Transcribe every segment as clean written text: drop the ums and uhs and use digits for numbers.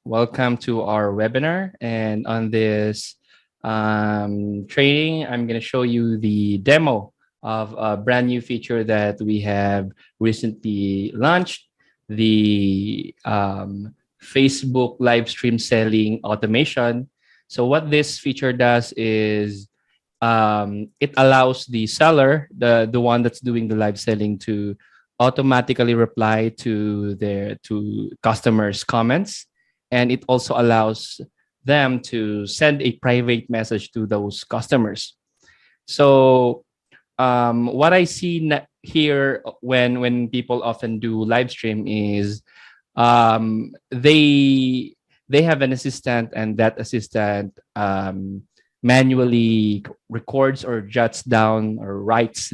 welcome to our webinar. And on this training, I'm going to show you the demo of a brand new feature that we have recently launched, the Facebook live stream selling automation. So what this feature does is it allows the seller, the one that's doing the live selling, to automatically reply to customers' comments, and it also allows them to send a private message to those customers. So what I see here when people often do live stream is they have an assistant, and that assistant manually records or jots down or records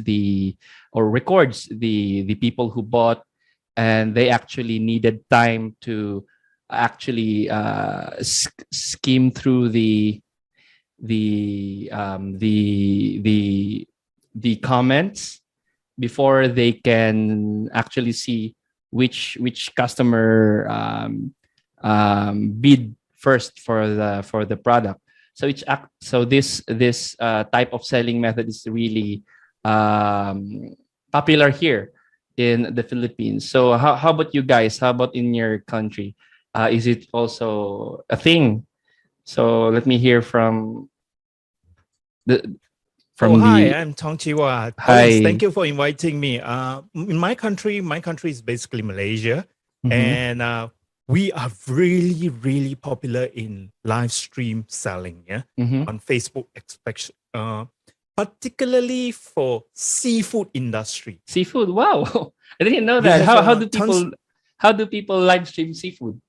the people who bought, and they actually needed time to actually skim through the comments before they can actually see which customer bid first for the product. So this type of selling method is really popular here in the Philippines. So how about you guys? How about in your country? Is it also a thing? So let me hear from hi, I'm Tong Chiwa. Hi. Thank you for inviting me. In my country is basically Malaysia, and we are really, really popular in live stream selling, on Facebook, particularly for seafood industry. Seafood, wow! I didn't know that. How do people live stream seafood?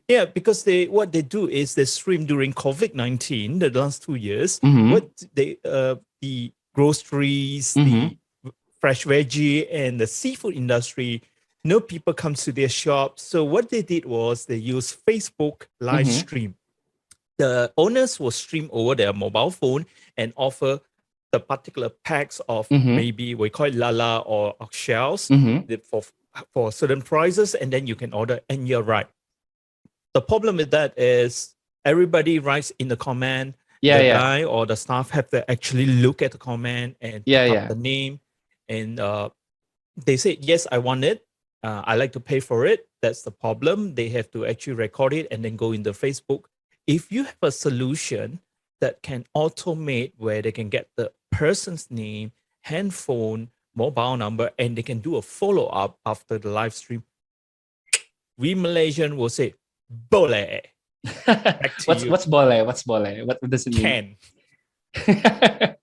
Yeah, because what they do is they stream during COVID-19, the last 2 years. What the groceries, the fresh veggie, and the seafood industry, no people come to their shop. So what they did was they used Facebook live stream. The owners will stream over their mobile phone and offer the particular packs of maybe we call it lala or shells for certain prices, and then you can order, and you're right. The problem with that is everybody writes in the comment. Guy or the staff have to actually look at the comment and pick up the name, and they say, yes, I want it. I like to pay for it. That's the problem. They have to actually record it and then go into Facebook. If you have a solution that can automate where they can get the person's name, handphone, mobile number, and they can do a follow-up after the live stream, we Malaysian will say, Boleh. What's boleh? What's boleh? What does it mean? Can.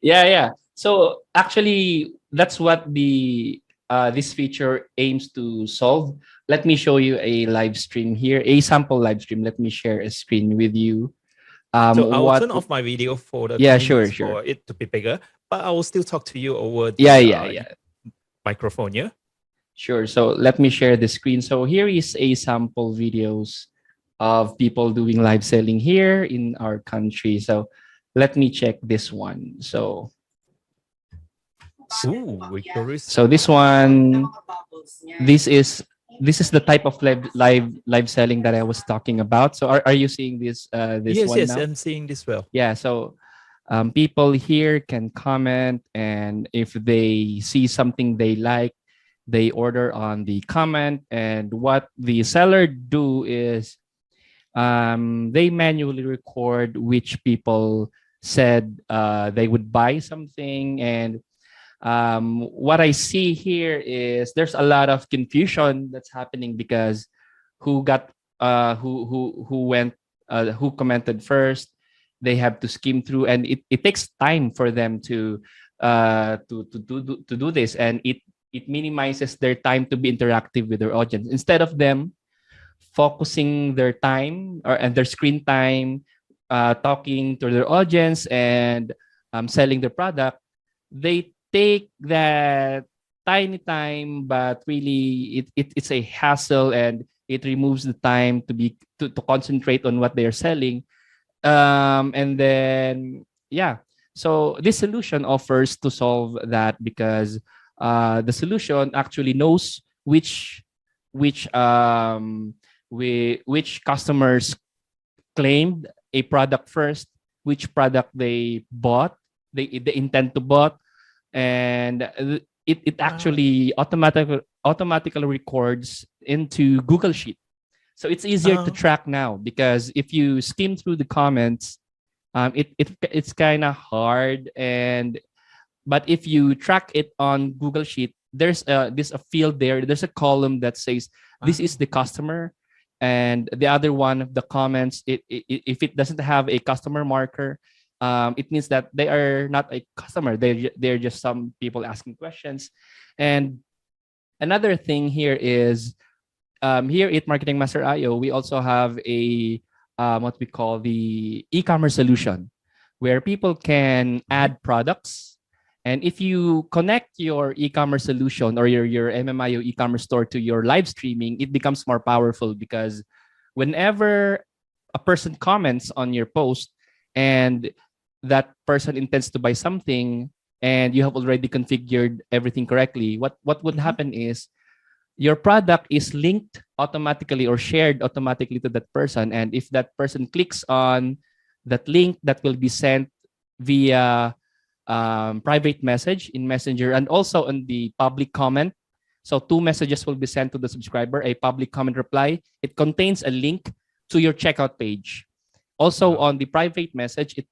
Yeah. So actually, that's what this feature aims to solve. Let me show you a live stream here, a sample live stream. Let me share a screen with you. So I'll turn off my video for the sure. for it to be bigger, but I will still talk to you over the microphone. Yeah. Sure. So let me share the screen. So here is a sample videos of people doing live selling here in our country. So let me check this one. So this one, this is the type of live selling that I was talking about. So are you seeing this yes, one now? I'm seeing this well. Yeah. So people here can comment, and if they see something they like, they order on the comment, and what the seller do is they manually record which people said they would buy something. And what I see here is there's a lot of confusion that's happening because who commented first, they have to skim through, and it takes time for them to do this, and it minimizes their time to be interactive with their audience. Instead of them focusing their time and their screen time talking to their audience and selling their product, they take that tiny time, but really it's a hassle, and it removes the time to concentrate on what they are selling. And then so this solution offers to solve that, because the solution actually knows which which customers claimed a product first, which product they bought, they intend to bought, and it actually automatically records into Google Sheet. So it's easier to track now, because if you skim through the comments, it's kind of hard. But if you track it on Google Sheet, there's a field there. There's a column that says this is the customer, and the other one of the comments, if it doesn't have a customer marker, it means that they are not a customer. They're just some people asking questions. And another thing here is, here at Marketing Master IO, we also have a what we call the e-commerce solution, where people can add products. And if you connect your e-commerce solution or your MMIO e-commerce store to your live streaming, it becomes more powerful, because whenever a person comments on your post and that person intends to buy something, and you have already configured everything correctly, what would happen is your product is linked automatically or shared automatically to that person. And if that person clicks on that link, that will be sent via private message in Messenger, and also on the public comment. So 2 messages will be sent to the subscriber: a public comment reply. It contains a link to your checkout page. Also on the private message, it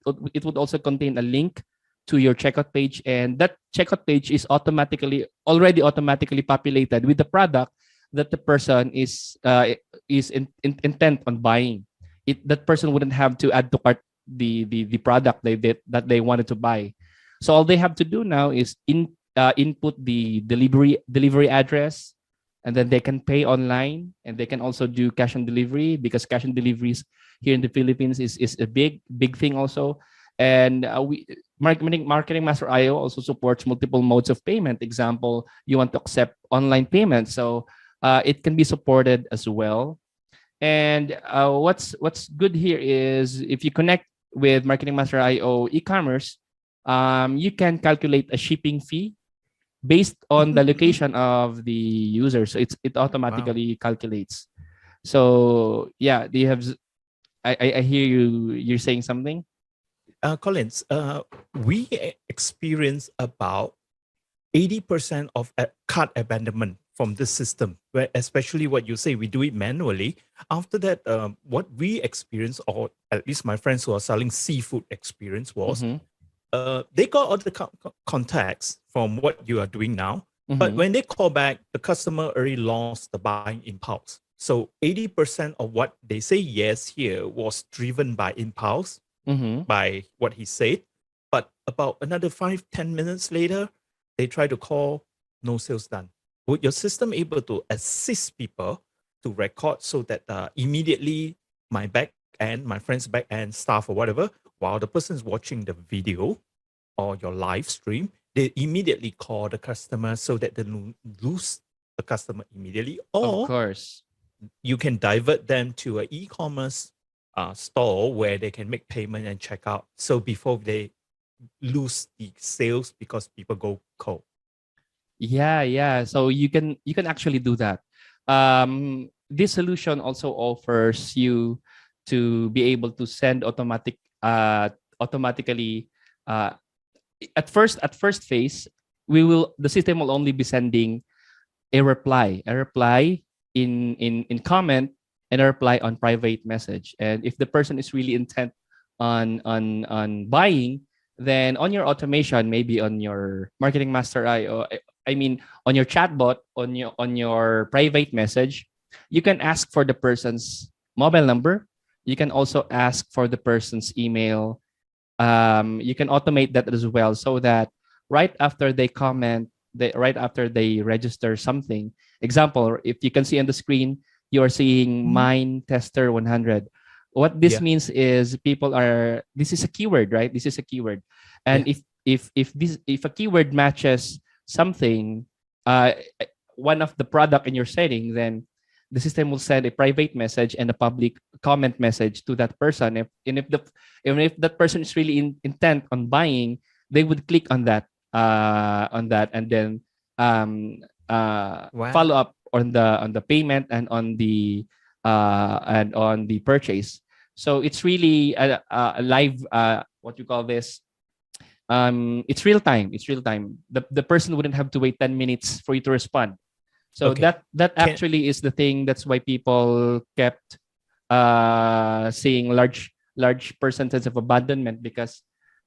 would also contain a link to your checkout page, and that checkout page is already automatically populated with the product that the person is intent on buying. That person wouldn't have to add to cart the product that they wanted to buy. So all they have to do now is input the delivery address, and then they can pay online, and they can also do cash on delivery, because cash on deliveries here in the Philippines is a big thing also. And Marketing Master IO also supports multiple modes of payment. Example, you want to accept online payments, so it can be supported as well. And what's good here is, if you connect with Marketing Master IO e-commerce, you can calculate a shipping fee based on the location of the user. So it automatically calculates. So yeah, do you have? I hear you're saying something. Collins, we experience about 80% of cart abandonment from this system, where especially what you say, we do it manually. After that, what we experience, or at least my friends who are selling seafood experience, was they got all the contacts from what you are doing now. But when they call back, the customer already lost the buying impulse. So 80% of what they say yes here was driven by impulse, by what he said. But about another 5-10 minutes later, they try to call, no sales done. Would your system able to assist people to record, so that immediately my back end, my friend's back end staff or whatever, while the person is watching the video or your live stream, they immediately call the customer, so that they lose the customer immediately? Or of course, you can divert them to an e-commerce store where they can make payment and check out. So before they lose the sales because people go cold. Yeah. So you can actually do that. This solution also offers you to be able to send automatically. At first phase, the system will only be sending a reply in comment, and a reply on private message. And if the person is really intent on buying, then on your automation, maybe on your Marketing Master on your chatbot, on your private message, you can ask for the person's mobile number. You can also ask for the person's email. You can automate that as well, so that right after they comment, right after they register something. Example, if you can see on the screen, you are seeing mine tester 100. What this means is this is a keyword, right? This is a keyword. And if a keyword matches something, one of the product in your setting, then the system will send a private message and a public comment message to that person. If that person is really intent on buying, they would click on that, and then follow up on the payment and on the and on the purchase. So it's really a live, what you call this, it's real time. It's real time. The person wouldn't have to wait 10 minutes for you to respond. So Okay. that actually is the thing. That's why people kept seeing large percentage of abandonment, because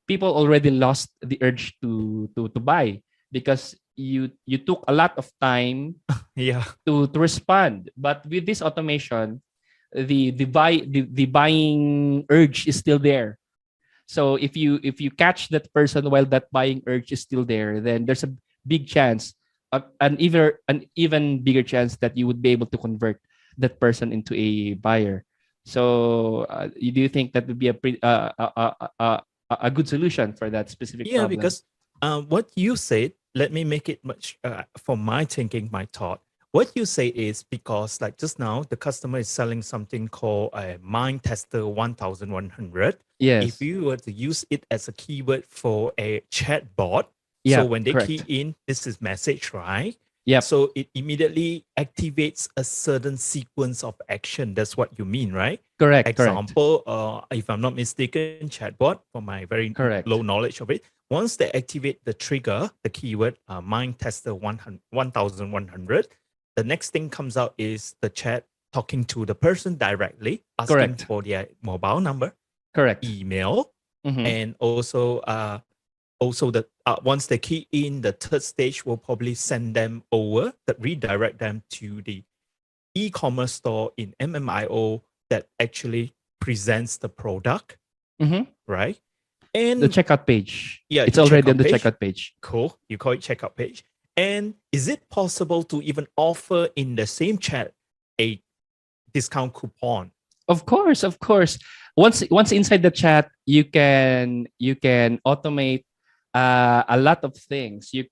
people already lost the urge to buy, because you took a lot of time Yeah. to respond. But with this automation, the buying urge is still there. So if you catch that person while that buying urge is still there, then there's a big chance, an even bigger chance, that you would be able to convert that person into a buyer. So do you think that would be a good solution for that specific Yeah, problem? because what you said, let me make it much for my thinking, my thought. What you say is because, like just now, the customer is selling something called a Mind Tester 1100. If Yes. you were to use it as a keyword for a chatbot, so Yep. when they key Correct. in, this is message, right? Yep. So it immediately activates a certain sequence of action. That's what you mean, right? Correct. Correct. Example, if I'm not mistaken, chatbot, for my very low Correct. knowledge of it, once they activate the trigger, the keyword Mind Tester 1100, the next thing comes out is the chat talking to the person directly, asking Correct. for their mobile number, Correct. email, Mm-hmm. and also the once they key in, the third stage will probably send them over, that redirect them to the e-commerce store in MMIO that actually presents the product, Mm-hmm. right? The And checkout page. yeah, It's the already on checkout the page. checkout page. Cool. You call it checkout page. And is it possible to even offer in the same chat a discount coupon? Of course, of course. Once inside the chat, you can automate a lot of things. It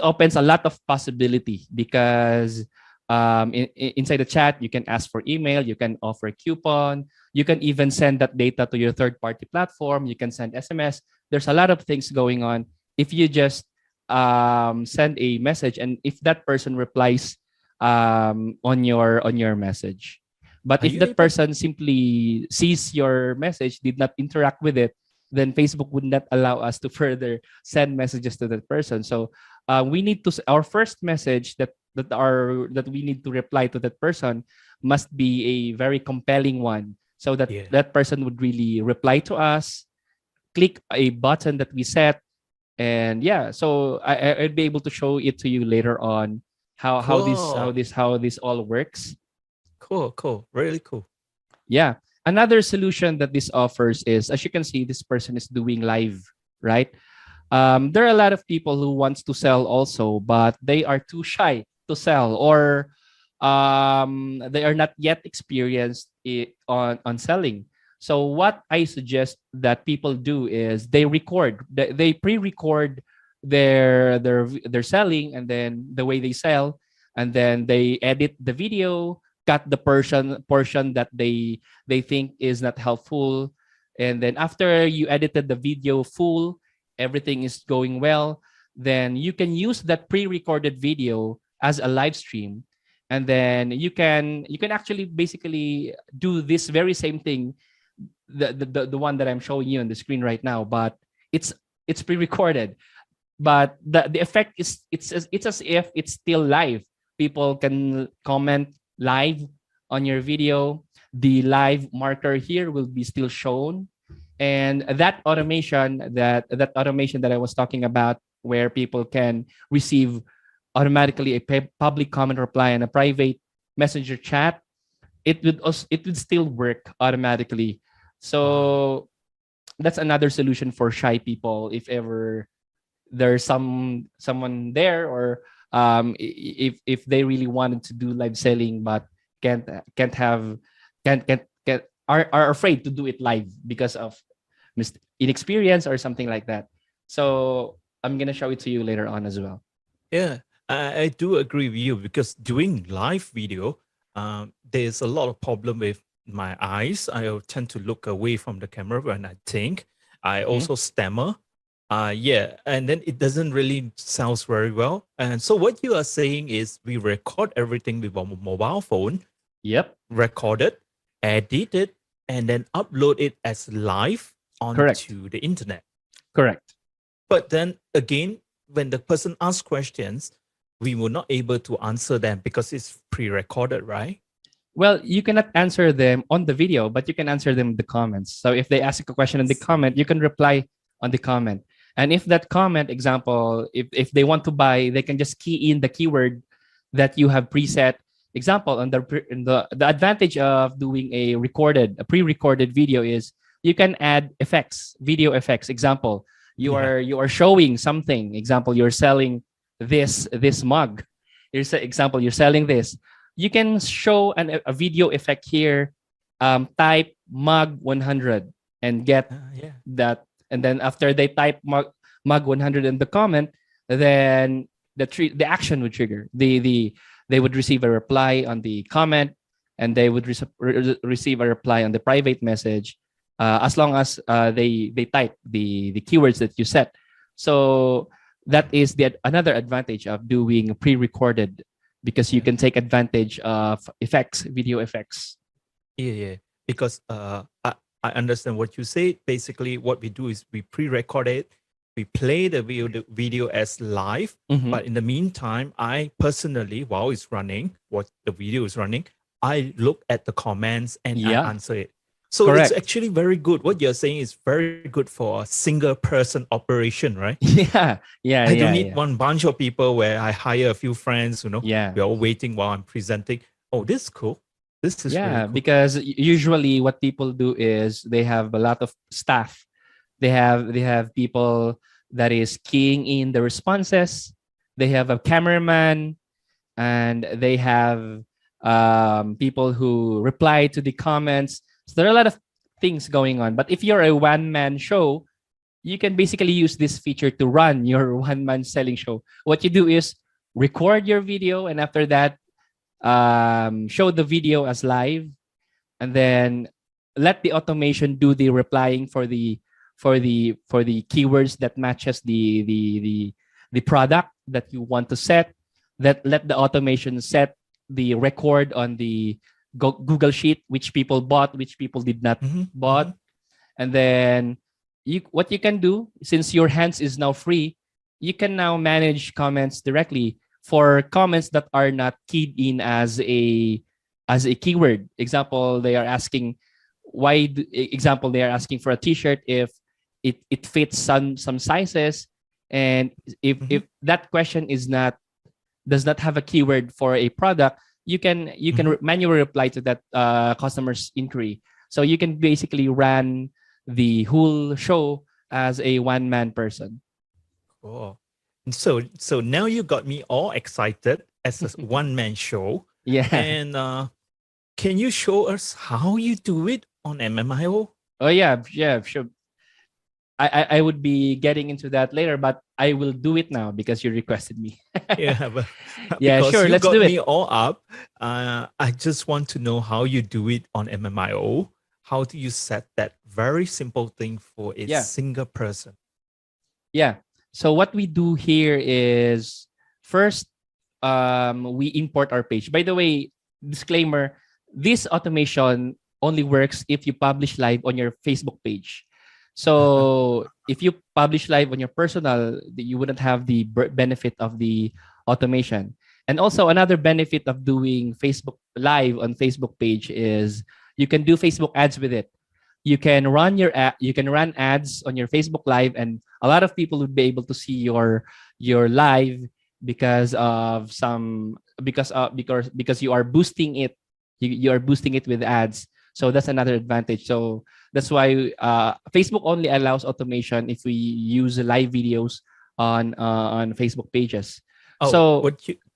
opens a lot of possibility, because inside the chat you can ask for email, you can offer coupon, you can even send that data to your third party platform, you can send SMS. There's a lot of things going on. If you just send a message, and if that person replies on your message, but Are if you that able? person simply sees your message, did not interact with it, then Facebook would not allow us to further send messages to that person. So we need to our first message that we need to reply to that person must be a very compelling one, so that Yeah. that person would really reply to us, click a button that we set. And yeah, so I'd be able to show it to you later on, how this how Cool. this how this all works. Cool. Cool. Really cool. Yeah. Another solution that this offers is, as you can see, this person is doing live, right? There are a lot of people who wants to sell also, but they are too shy to sell, or they are not yet experienced on selling. So what I suggest that people do is they pre-record their selling, and then the way they sell, and then they edit the video, cut the portion that they think is not helpful, and then after you edited the video full, everything is going well, then you can use that pre-recorded video as a live stream, and then you can actually basically do this very same thing, the one that I'm showing you on the screen right now, but it's pre-recorded. But the effect is, it's as if it's still live. People can comment live on your video. The live marker here will be still shown, and that automation that I was talking about, where people can receive automatically a public comment reply and a private messenger chat, it would still work automatically. Wow. So that's another solution for shy people, if ever there's someone there, or if they really wanted to do live selling, but can't have can't are afraid to do it live because of inexperience or something like that. So I'm gonna show it to you later on as well. Yeah, I do agree with you because doing live video, there's a lot of problem with my eyes. I tend to look away from the camera when I think. I Mm-hmm. also stammer. Yeah, and then it doesn't really sounds very well. And so what you are saying is we record everything with our mobile phone, Yep. record it, edit it, and then upload it as live Correct. onto the internet. Correct. But then again, when the person asks questions, we were not able to answer them because it's pre-recorded, right? Well, you cannot answer them on the video, but you can answer them in the comments. So if they ask a question in the comment, you can reply on the comment. And if that comment, example, if they want to buy, they can just key in the keyword that you have preset. Example, on the advantage of doing a pre-recorded video is you can add effects, video effects. Example, you are showing something. Example, you're selling this mug. Here's an example, you're selling this. You can show a video effect here. Type mug 100 and get that. And then after they type mug 100 in the comment, then the action would trigger. They would receive a reply on the comment, and they would receive a reply on the private message, as long as they type the keywords that you set. So that is another advantage of doing pre-recorded, because you can take advantage of effects, video effects. Yeah. Because I understand what you say. Basically, what we do is we pre-record it, we play the video as live. But in the meantime, I personally, while it's running, what the video is running, I look at the comments and I answer it. So Correct. It's actually very good. What you're saying is very good for a single person operation, right? Yeah. I don't need one bunch of people where I hire a few friends, Yeah. we're all waiting while I'm presenting. Oh, this is cool. This is really cool. Because usually what people do is they have a lot of staff. They have people that is keying in the responses. They have a cameraman, and they have people who reply to the comments. So there are a lot of things going on. But if you're a one-man show, you can basically use this feature to run your one-man selling show. What you do is record your video, and after that, show the video as live, and then let the automation do the replying for the keywords that matches the product that you want to set. That let the automation set the record on the Google Sheet, which people bought, which people did not bought. And then what you can do, since your hands is now free, you can now manage comments directly for comments that are not keyed in as a keyword. Example, they are asking they are asking for a t-shirt if it fits some sizes, and if that question does not have a keyword for a product, you can manually reply to that customer's inquiry. So you can basically run the whole show as a one-man person. Oh, so now you got me all excited as a one-man show. Yeah. And can you show us how you do it on MMIO? Oh yeah, sure. I would be getting into that later, but I will do it now because you requested me. But yeah, sure. Let's do it. Me all up. I just want to know how you do it on MMIO. How do you set that very simple thing for a single person? Yeah. So what we do here is first, we import our page. By the way, disclaimer: this automation only works if you publish live on your Facebook page. So if you publish live on your personal, you wouldn't have the benefit of the automation. And also another benefit of doing Facebook live on Facebook page is you can do Facebook ads with it. You can run ads on your Facebook live, and a lot of people would be able to see your live because you are boosting it. You are boosting it with ads. So that's another advantage. So that's why Facebook only allows automation if we use live videos on Facebook pages. Oh, so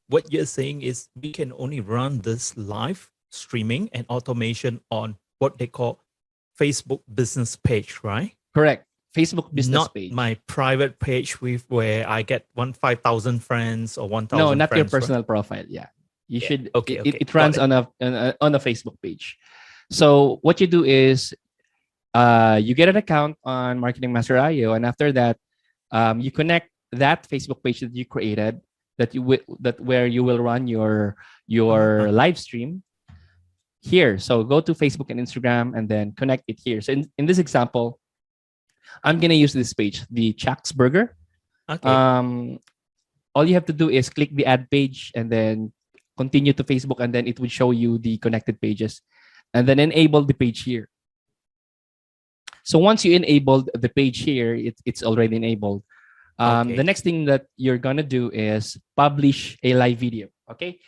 what you're saying is we can only run this live streaming and automation on what they call Facebook business page, right? Correct. Facebook business page. Not my private page where I get 5,000 friends or 1,000 No, not friends, your personal profile. Yeah. You should. Okay. It runs on a Facebook page. So what you do is you get an account on Marketing Master IO, and after that, You connect that Facebook page that you created, that where you will run your live stream here. So go to Facebook and Instagram and then connect it here. So in this example, I'm gonna use this page, the Chuck's Burger. Okay. All you have to do is click the ad page and then continue to Facebook, and then it will show you the connected pages, and then enable the page here. So once you enabled the page here, it's already enabled. The next thing that you're gonna do is publish a live video. Okay.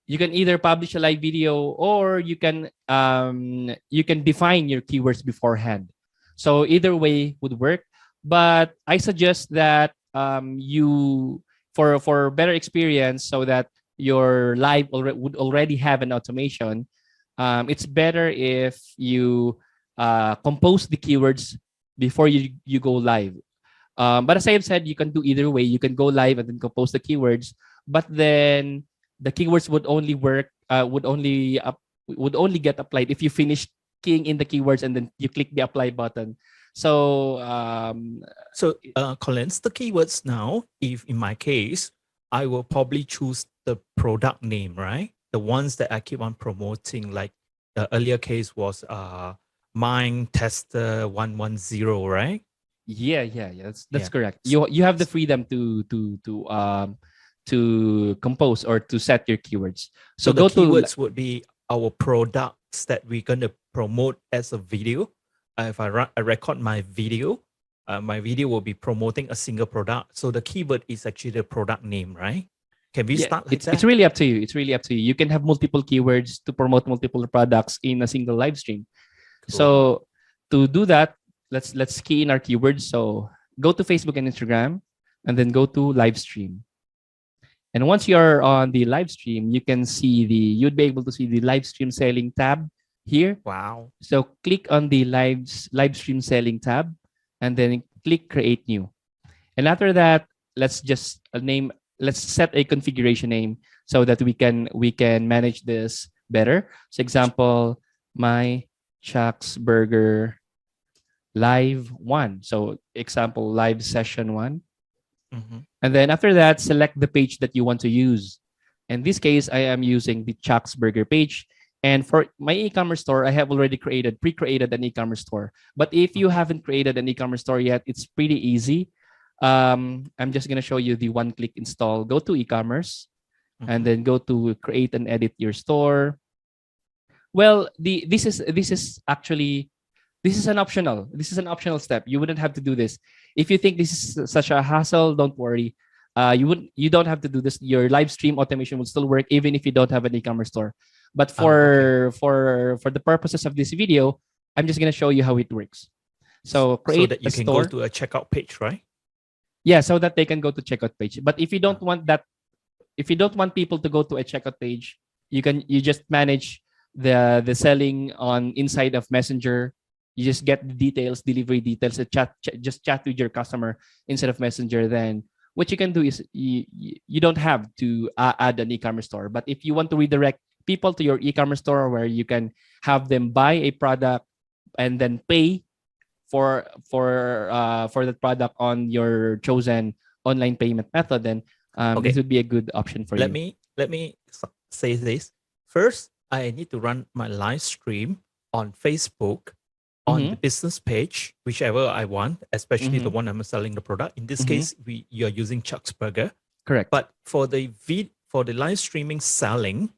You can either publish a live video, or you can define your keywords beforehand. So either way would work, but I suggest that you, for better experience, so that your live would already have an automation. It's better if you compose the keywords before you go live. But as I have said, you can do either way. You can go live and then compose the keywords, but then the keywords would only work, would only get applied if you finish keying in the keywords and then you click the apply button. So Collins, the keywords now, if in my case, I will probably choose the product name, right? The ones that I keep on promoting, like the earlier case was Mind Tester 110, right? Yeah. That's correct. You have the freedom to compose or to set your keywords. So the keywords would be our products that we're going to promote as a video. If I record my video will be promoting a single product. So the keyword is actually the product name, right? Can we start like that? It's really up to you. It's really up to you. You can have multiple keywords to promote multiple products in a single live stream. Cool. So to do that, let's key in our keywords. So go to Facebook and Instagram, and then go to live stream. And once you're on the live stream, you'd be able to see the live stream selling tab here. Wow. So click on the live stream selling tab, and then click create new. And after that, let's set a configuration name so that we can manage this better. So example, my Chuck's Burger live 1. So example, live session 1. Mm-hmm. And then after that, select the page that you want to use. In this case, I am using the Chuck's Burger page. And for my e-commerce store, I have already pre-created an e-commerce store. But if you haven't created an e-commerce store yet, it's pretty easy. I'm just going to show you the one-click install. Go to e-commerce, mm-hmm. and then go to create and edit your store. Well, this is an optional step. You wouldn't have to do this. If you think this is such a hassle, don't worry. You don't have to do this. Your live stream automation will still work even if you don't have an e-commerce store. But for the purposes of this video, I'm just gonna show you how it works. So create so that you can store. Go to a checkout page, right? Yeah, so that they can go to checkout page. But if you don't want that, if you don't want people to go to a checkout page, you just manage the selling on inside of Messenger. You just get the details, delivery details, just chat with your customer instead of Messenger. Then what you can do is you don't have to add an e-commerce store. But if you want to redirect people to your e-commerce store where you can have them buy a product and then pay for that product on your chosen online payment method, then this would be a good option for you. Let me say this. First, I need to run my live stream on Facebook on the business page, whichever I want, especially the one I'm selling the product. In this case, you're using Chuck's Burger. Correct. But for the live streaming selling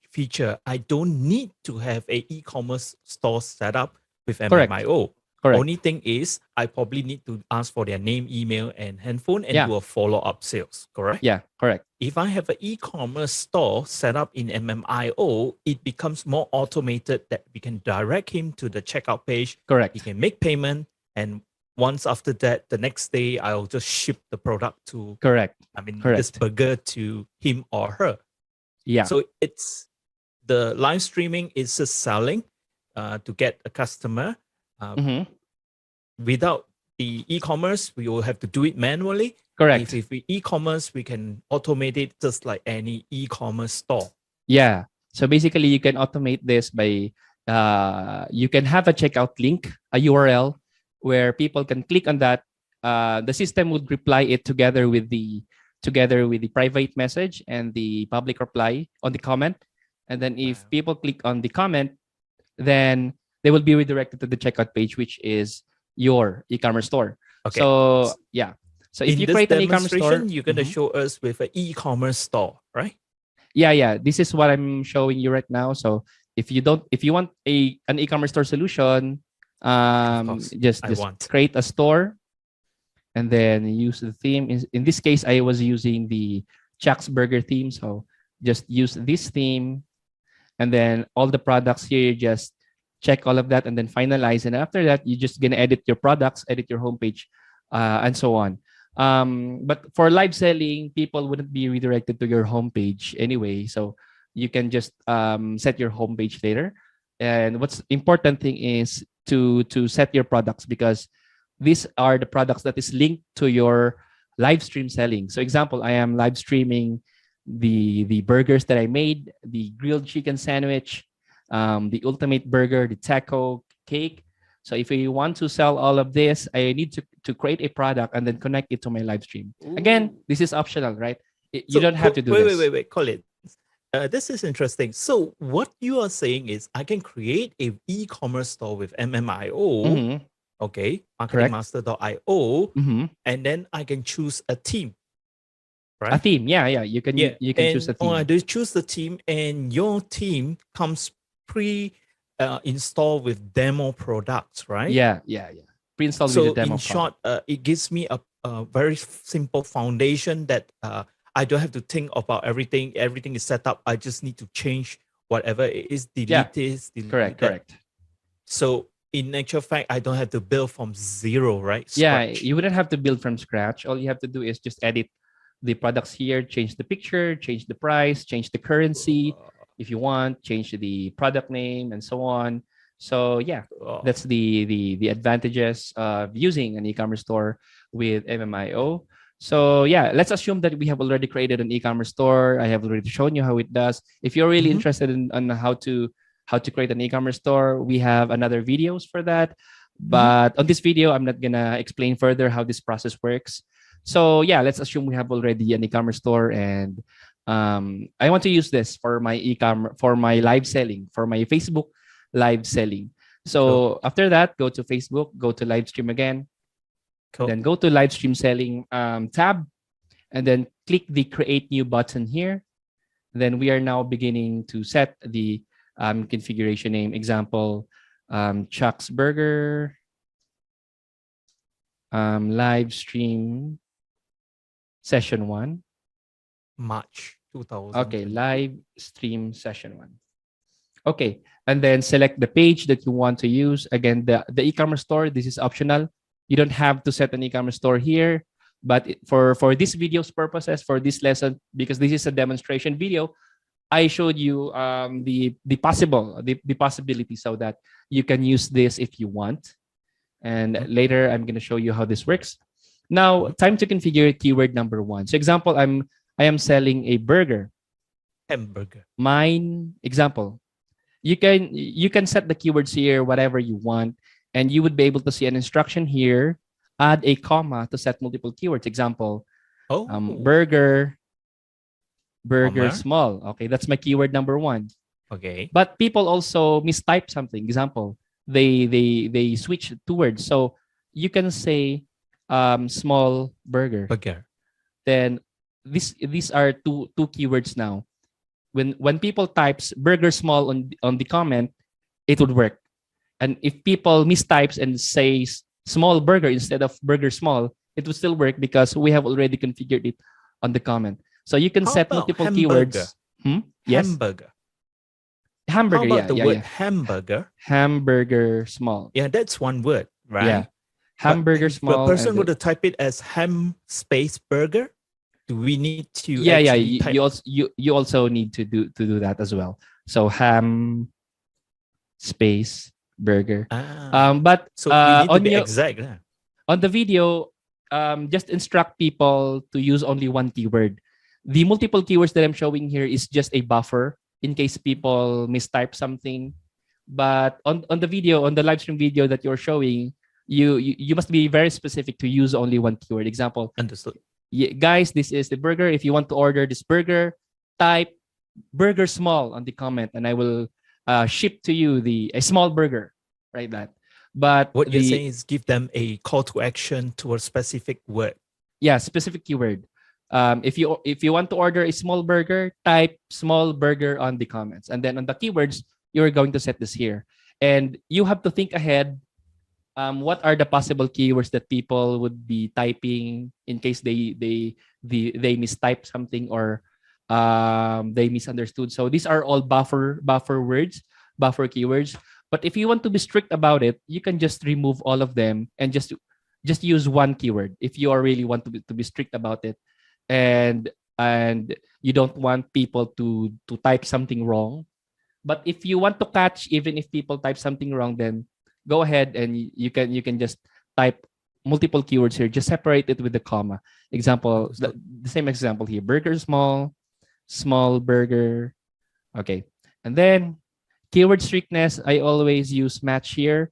feature, I don't need to have a e-commerce store set up with MMIO. Correct. Only thing is, I probably need to ask for their name, email, and handphone and do a follow-up sales, correct? Yeah, correct. If I have an e-commerce store set up in MMIO, it becomes more automated that we can direct him to the checkout page. Correct. He can make payment, and once after that, the next day, I'll just ship the product to this burger to him or her. Yeah. So it's the live streaming is just selling to get a customer. Without the e-commerce, we will have to do it manually. Correct. If we e-commerce, we can automate it just like any e-commerce store. Yeah. So basically, you can automate this by you can have a checkout link, a URL, where people can click on that. The system would reply it together with the private message and the public reply on the comment. And then if people click on the comment, then they will be redirected to the checkout page, which is your e-commerce store. Okay. So yeah. So if in you this create an e-commerce store, demonstration, you're gonna show us with an e-commerce store, right? yeah. This is what I'm showing you right now. So if you want an e-commerce store solution, just create a store and then use the theme. In this case, I was using the Chuck's Burger theme. So just use this theme, and then all the products here, just check all of that and then finalize. And after that, you're just gonna edit your products, edit your homepage, and so on. But for live selling, people wouldn't be redirected to your homepage anyway. So you can just set your homepage later. And what's important thing is to set your products, because these are the products that is linked to your live stream selling. So example, I am live streaming the burgers that I made, the grilled chicken sandwich, the ultimate burger, the taco cake. So if you want to sell all of this, I need to create a product and then connect it to my live stream. Ooh. Again, this is optional, right? You don't have to do this. Wait, Colin. This is interesting. So what you are saying is I can create a e-commerce store with MMIO, okay, marketingmaster.io, and then I can choose a theme, right? A theme, yeah. You can choose a theme. I do choose the theme, and your theme comes installed with demo products, right? Yeah. Pre-installed with the demo. So in short, it gives me a very simple foundation that I don't have to think about everything. Everything is set up. I just need to change whatever it is, delete this, delete that. Correct. So in actual fact, I don't have to build from zero, right? Scratch. You wouldn't have to build from scratch. All you have to do is just edit the products here, change the picture, change the price, change the currency. If you want, change the product name and so on. So yeah, that's the advantages of using an e-commerce store with MMIO. So yeah, let's assume that we have already created an e-commerce store. I have already shown you how it does. If you're really interested in on how to create an e-commerce store, we have another videos for that. But on this video, I'm not gonna explain further how this process works. So yeah, let's assume we have already an e-commerce store, and I want to use this for my e-commerce, for my live selling, for my Facebook live selling. So after that, go to Facebook, go to live stream again. Then go to live stream selling tab, and then click the create new button here. Then we are now beginning to set the configuration name. Example, Chuck's Burger live stream session 1. March 2000. Okay, live stream session 1. Okay, and then select the page that you want to use. Again, the e-commerce store, this is optional. You don't have to set an e-commerce store here, but for this video's purposes, for this lesson, because this is a demonstration video, I showed you the possibility so that you can use this if you want. And later, I'm going to show you how this works. Now, time to configure keyword number 1. So example, I am selling a burger. Hamburger. Mine example. You can set the keywords here, whatever you want, and you would be able to see an instruction here. Add a comma to set multiple keywords. Example, burger small. Okay, that's my keyword number 1. Okay. But people also mistype something. Example, they switch 2 words. So you can say small burger. Then these are two keywords now. When people types burger small on the comment, it would work. And if people mistypes and says small burger instead of burger small, it would still work because we have already configured it on the comment. So you can set multiple keywords. Yes. Hamburger. How about the word hamburger? Hamburger small. Yeah, that's one word, right? Yeah. Hamburger but small. The person would type it as ham space burger. Do we need to? Yeah. You also need to do that as well. So ham space burger. But so you need to be exact. On the video, just instruct people to use only one keyword. The multiple keywords that I'm showing here is just a buffer in case people mistype something. But on the video, on the live stream video that you're showing, you must be very specific to use only one keyword. Example, Understood. guys, this is the burger. If you want to order this burger, type burger small on the comment, and I will ship to you a small burger, right? That. But What you're saying is give them a call to action to a specific word. Yeah, specific keyword. If you want to order a small burger, type small burger on the comments, and then on the keywords you're going to set this here, and you have to think ahead. What are the possible keywords that people would be typing in case they mistype something, or they misunderstood? So these are all buffer words, buffer keywords. But if you want to be strict about it, you can just remove all of them and just use one keyword if you are really want to be strict about it, and you don't want people to type something wrong. But if you want to catch even if people type something wrong, then go ahead and you can just type multiple keywords here. Just separate it with the comma. Example, the same example here: burger small burger. Okay, and then keyword strictness. I always use match here.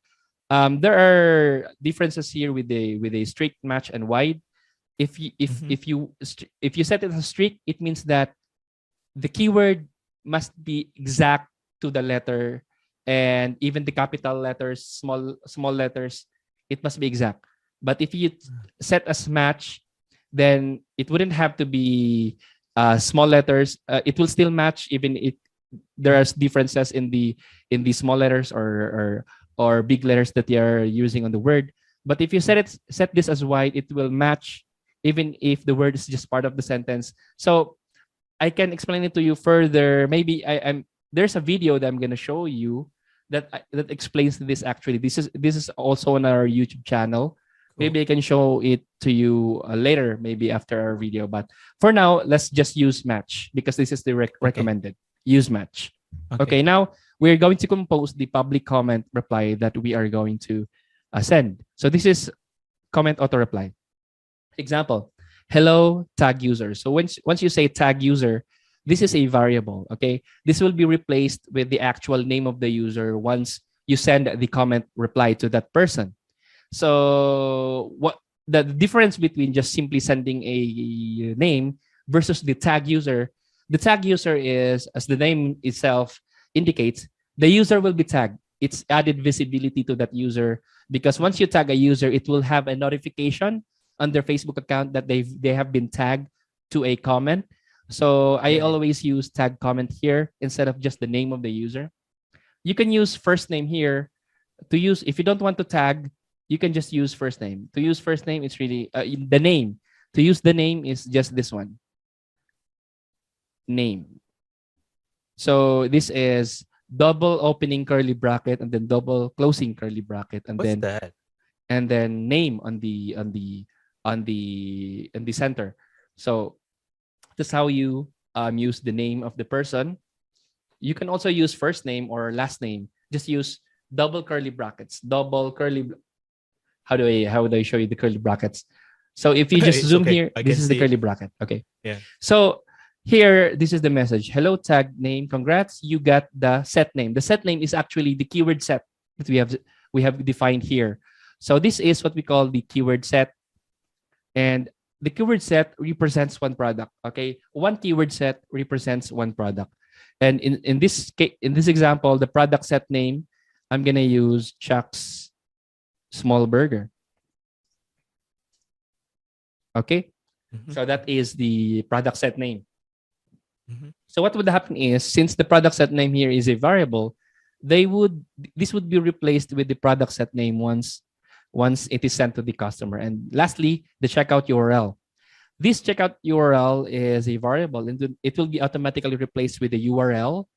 There are differences here with a strict, match, and wide. If you set it as strict, it means that the keyword must be exact to the letter, and even the capital letters, small letters, it must be exact. But if you set as match, then it wouldn't have to be small letters. It will still match even if there are differences in the small letters or big letters that you are using on the word. But if you set this as wide, it will match even if the word is just part of the sentence. So I can explain it to you further. Maybe there's a video that I'm gonna show you that explains this. Actually, this is also on our YouTube channel. Maybe I can show it to you later, maybe after our video. But for now, let's just use match because this is the recommended. Use match. Okay, now we're going to compose the public comment reply that we are going to send. So this is comment auto reply. Example, hello tag user. So once you say tag user, this is a variable. Okay, this will be replaced with the actual name of the user once you send the comment reply to that person. So what the difference between just simply sending a name versus the tag user? The tag user is, as the name itself indicates, the user will be tagged. It's added visibility to that user because once you tag a user, it will have a notification on their Facebook account that they have been tagged to a comment. So I always use tag comment here instead of just the name of the user. You can use first name here to use. If you don't want to tag, you can just use first name. To use first name, it's really the name. To use the name is just this one. Name. So this is double opening curly bracket and then double closing curly bracket, and What's then that? And then name on the center. So that's how you use the name of the person. You can also use first name or last name. Just use double curly brackets. Double curly. How do I show you the curly brackets? So if you just zoom here, this is the curly bracket. Okay. Yeah. So here, this is the message. Hello tag name. Congrats, you got the set name. The set name is actually the keyword set that we have defined here. So this is what we call the keyword set, and the keyword set represents one product. Okay, one keyword set represents one product, and in this example, the product set name, I'm gonna use Chuck's small burger. Okay, so that is the product set name. So what would happen is, since the product set name here is a variable, this would be replaced with the product set name once it is sent to the customer. And lastly, the checkout URL. This checkout URL is a variable, and it will be automatically replaced with the URL,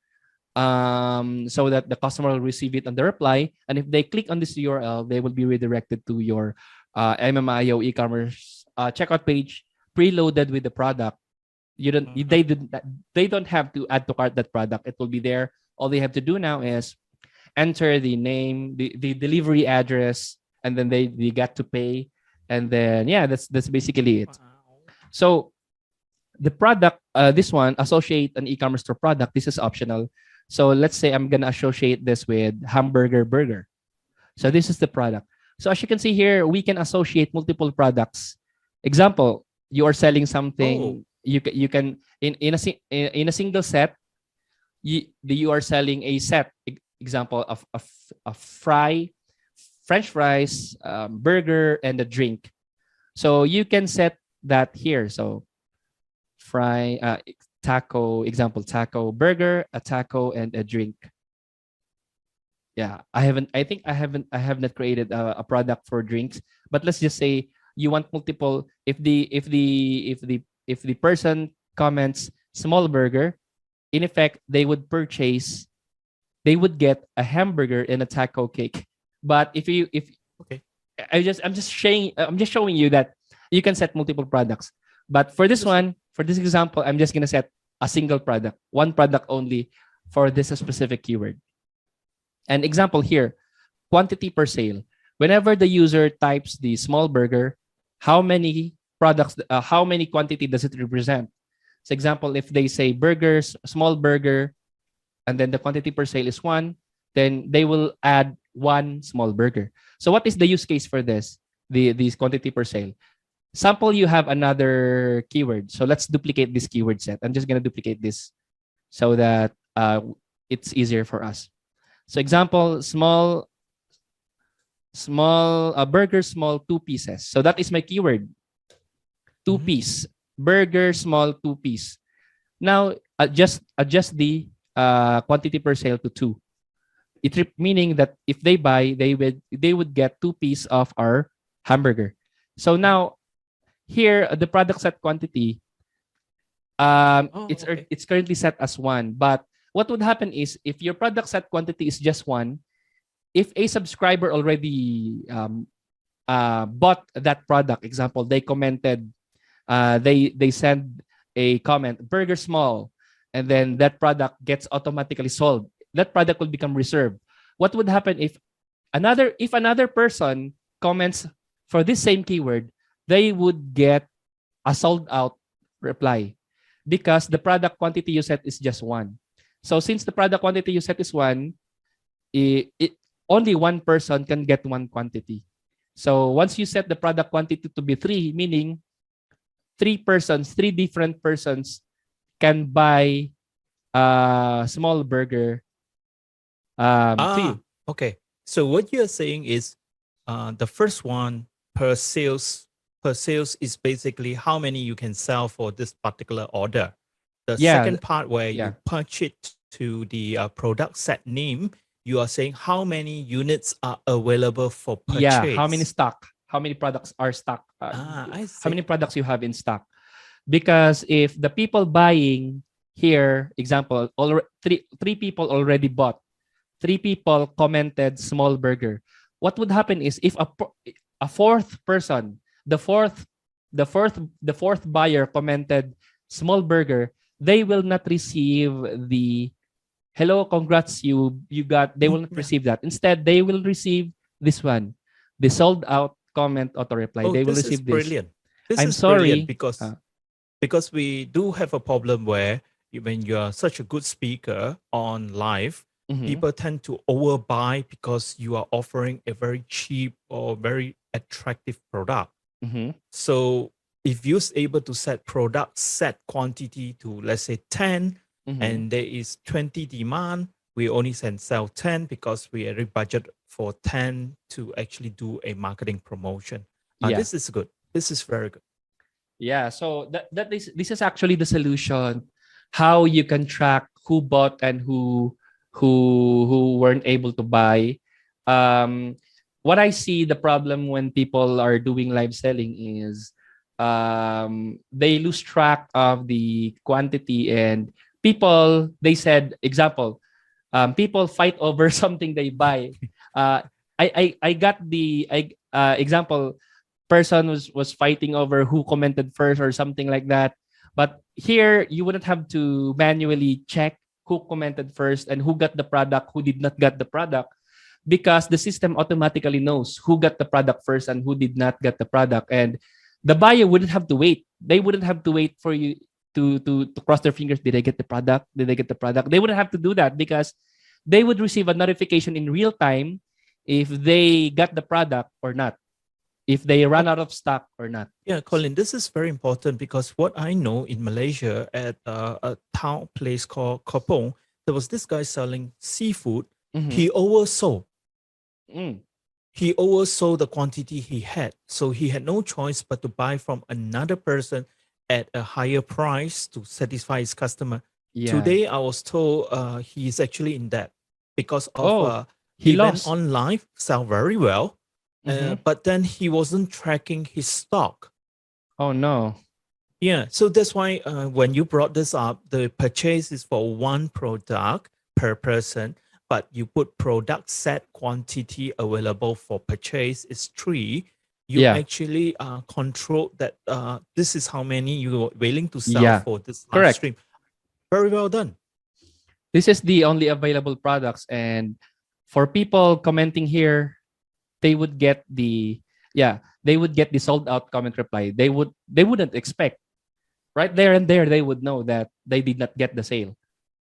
so that the customer will receive it on the reply. And if they click on this URL, they will be redirected to your MMIO e-commerce checkout page, preloaded with the product. They don't have to add to cart that product. It will be there. All they have to do now is enter the name, the delivery address, and then they get to pay, and then that's basically it. So the product, this one, associate an e-commerce store product. This is optional. So let's say I'm gonna associate this with hamburger burger. So this is the product. So as you can see here, we can associate multiple products. Example, you are selling Oh. something. You can in a single set, you are selling a set. Example of a French fries, burger, and a drink. So you can set that here. So fry, taco, example, taco, burger, a taco, and a drink. Yeah, I have not created a product for drinks, but let's just say you want multiple. If the person comments small burger, in effect, they would get a hamburger and a taco cake. But if Okay. I'm just showing you that you can set multiple products. But for this Understood. one, for this example, I'm just gonna set a single product, one product only for this specific keyword. An example here, quantity per sale. Whenever the user types the small burger, how many products, how many quantity does it represent? So example, if they say burgers, small burger, and then the quantity per sale is 1, then they will add 1 small burger. So what is the use case for this? These quantity per sale. Sample, you have another keyword. So let's duplicate this keyword set. I'm just going to duplicate this so that it's easier for us. So example, small burger, small 2 pieces. So that is my keyword. 2 piece burger, small 2 piece. Now adjust the quantity per sale to 2. Meaning that if they buy, they would get 2 piece of our hamburger. So now here the product set quantity, it's currently set as 1. But what would happen is if your product set quantity is just 1, if a subscriber already bought that product, example, they commented, they send a comment, burger small, and then that product gets automatically sold. That product will become reserved. What would happen if another person comments for this same keyword, they would get a sold out reply because the product quantity you set is just 1. So since the product quantity you set is 1, only one person can get 1 quantity. So once you set the product quantity to be 3, meaning 3 different persons can buy a small burger to you. Okay. So what you're saying is the first one per sales is basically how many you can sell for this particular order. The second part where you punch it to the product set name, you are saying how many units are available for purchase. Yeah, how many stock? How many products are stock? I see. How many products you have in stock? Because if the people buying here, example, three people already bought, 3 people commented small burger. What would happen is if a fourth person, the fourth buyer commented small burger, they will not receive the hello, congrats, you got. They will not receive that. Instead, they will receive this one, the sold out comment auto reply. They will receive this. Brilliant. This I'm is sorry brilliant because we do have a problem where when you are such a good speaker on live, people tend to overbuy because you are offering a very cheap or very attractive product. So if you're able to set product set quantity to let's say 10, and there is 20 demand, we only can sell 10 because we already budget for 10 to actually do a marketing promotion. This is good. This is very good. Yeah, so this is actually the solution, how you can track who bought and who weren't able to buy. What I see the problem when people are doing live selling is they lose track of the quantity, and people, they said, example, people fight over something they buy. I got the example, person was fighting over who commented first or something like that. But here you wouldn't have to manually check who commented first and who got the product, who did not get the product, because the system automatically knows who got the product first and who did not get the product. And the buyer wouldn't have to wait. They wouldn't have to wait for you to cross their fingers. Did I get the product? Did I get the product? They wouldn't have to do that because they would receive a notification in real time if they got the product or not, if they run out of stock or not. Yeah, Colin, this is very important because what I know in Malaysia at a town place called Kopong, there was this guy selling seafood. He oversold. He oversold the quantity he had. So he had no choice but to buy from another person at a higher price to satisfy his customer. Yeah. Today, I was told he is actually in debt because of he he went lost. online, sell very well, but then he wasn't tracking his stock. Oh no. Yeah, so that's why when you brought this up, the purchase is for one product per person, but you put product set quantity available for purchase is 3. You actually control that this is how many you're willing to sell for this live Correct. stream. Very well done. This is the only available products, and for people commenting here, they would get the sold out comment reply. They wouldn't expect. Right there and there, they would know that they did not get the sale.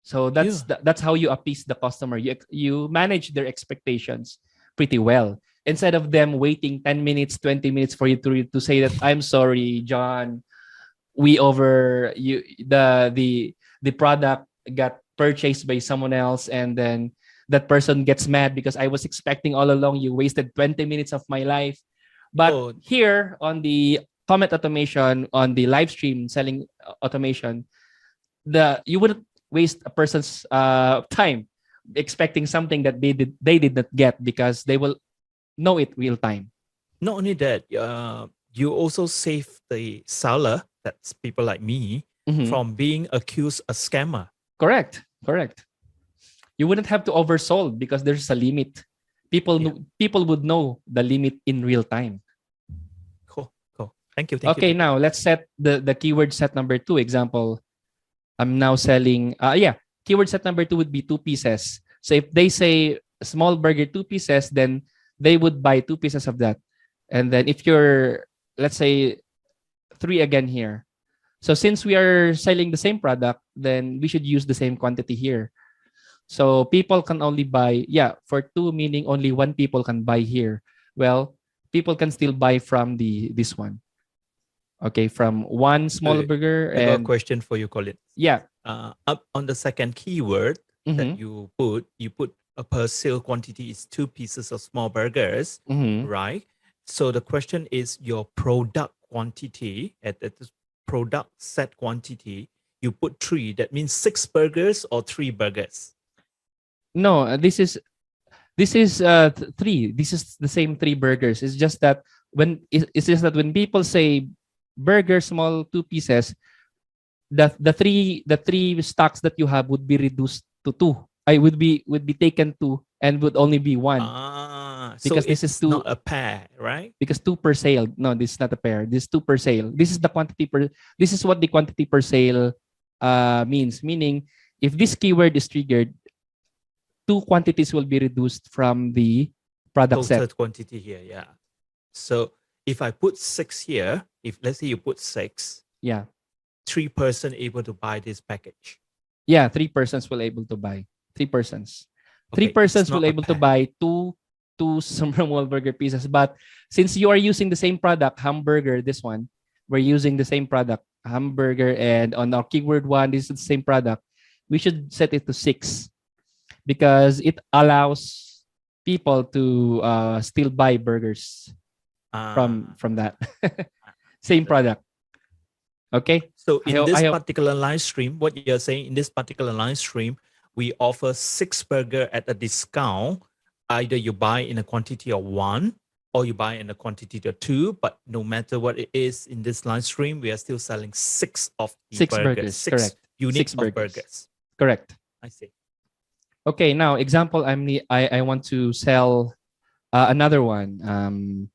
So that's how you appease the customer. You manage their expectations pretty well. Instead of them waiting 10 minutes, 20 minutes for you to say that, I'm sorry, John, the product got purchased by someone else, and then that person gets mad because I was expecting all along, you wasted 20 minutes of my life. But here on the comment automation, on the live stream selling automation, you wouldn't waste a person's time expecting something that they did not get, because they will know it real time. Not only that, you also save the seller, that's people like me, from being accused a scammer. Correct. You wouldn't have to oversold because there's a limit. People would know the limit in real time. Cool. Thank you. Okay, now let's set the keyword set number 2. Example, I'm now selling, keyword set number 2 would be 2 pieces. So if they say small burger 2 pieces, then they would buy 2 pieces of that. And then if you're, let's say, 3 again here. So since we are selling the same product, then we should use the same quantity here. So people can only buy, for 2, meaning only 1 people can buy here. Well, people can still buy from this one. Okay, from 1 small burger. I got a question for you, Colin. Yeah. Up on the second keyword that you put a per sale quantity is 2 pieces of small burgers, right? So the question is your product quantity at this product set quantity. You put 3. That means 6 burgers or 3 burgers. No, this is 3. This is the same 3 burgers. It's just that when people say burger small 2 pieces, the three stocks that you have would be reduced to 2. I would be taken 2 and would only be 1. Because this is 2, not a pair, right? Because 2 per sale. No, this is not a pair. This is 2 per sale. This is the quantity per. This is what the quantity per sale means. Meaning, if this keyword is triggered, 2 quantities will be reduced from the product total set. Quantity here, yeah. So if I put 6 here, if let's say you put 6, 3 person able to buy this package. 3 persons will able to buy. 3 persons. 3 persons will able to buy two small burger pieces. But since you are using the same product, hamburger, this one, we're using the same product, hamburger, and on our keyword 1, this is the same product. We should set it to 6 because it allows people to still buy burgers from that same product. Okay. So in this particular live stream, what you're saying, in this particular live stream, we offer 6 burger at a discount. Either you buy in a quantity of 1 or you buy in a quantity of 2. But no matter what it is in this live stream, we are still selling 6 of the 6 burgers. 6 correct. units 6 of burgers. Correct. I see. Okay. Now, example, I want to sell another one,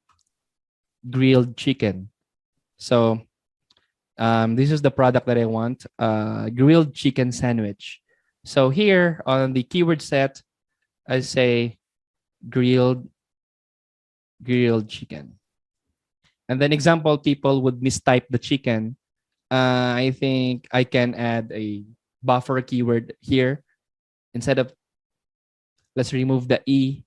grilled chicken. So this is the product that I want, grilled chicken sandwich. So here on the keyword set, I say grilled chicken. And then example, people would mistype the chicken. I think I can add a buffer keyword here. Instead of, let's remove the E.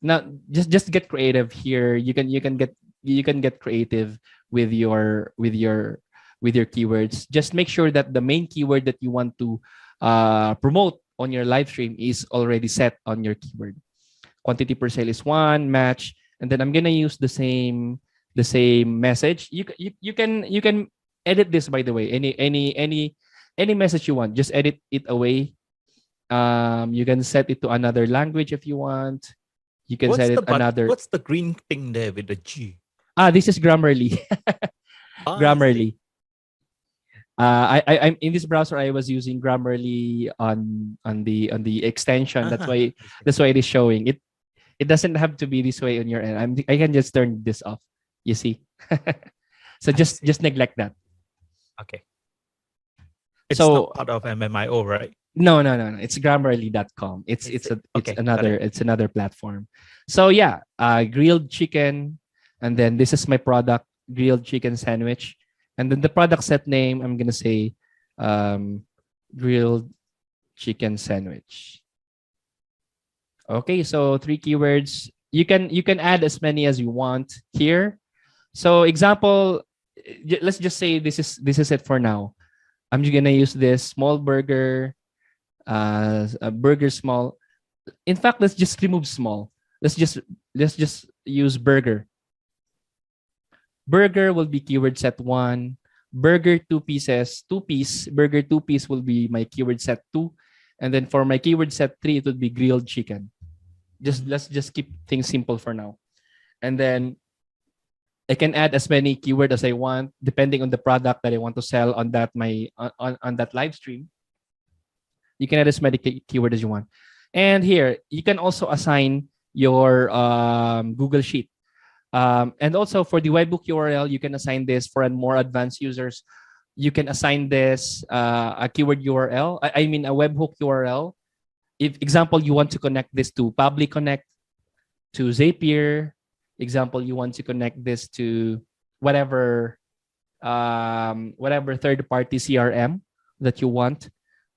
Now just get creative here. You can get creative with your keywords. Just make sure that the main keyword that you want to promote on your live stream is already set on your keyword. Quantity per sale is one match, and then I'm gonna use the same message. You can edit this, by the way. Any message you want, just edit it away. You can set it to another language if you want. You can set it another. What's the green thing there with the G? This is Grammarly. I see. Grammarly. I'm in this browser. I was using Grammarly on the extension. That's why it is showing it. It doesn't have to be this way on your end. I can just turn this off. You see. So just neglect that. Okay. It's So not part of MMIO, right? no. It's Grammarly.com. It's Okay, got it. another platform. So yeah, grilled chicken, and then this is my product, grilled chicken sandwich, and then the product set name I'm gonna say, grilled chicken sandwich. Okay, so 3 keywords. You can add as many as you want here. So example, let's just say this is it for now. I'm just gonna use this small burger, a burger small. In fact, let's just remove small. Let's just use burger. Burger will be keyword set 1. Burger 2 pieces, 2 piece. Burger 2 piece will be my keyword set 2. And then for my keyword set 3, it would be grilled chicken. Let's just keep things simple for now. And then I can add as many keyword as I want, depending on the product that I want to sell on that live stream. You can add as many keyword as you want. And here you can also assign your Google Sheet. And also for the webhook URL, you can assign this for more advanced users. You can assign this a keyword URL. I mean a webhook URL. If example you want to connect this to Public Connect, to Zapier. Example you want to connect this to whatever third-party CRM that you want.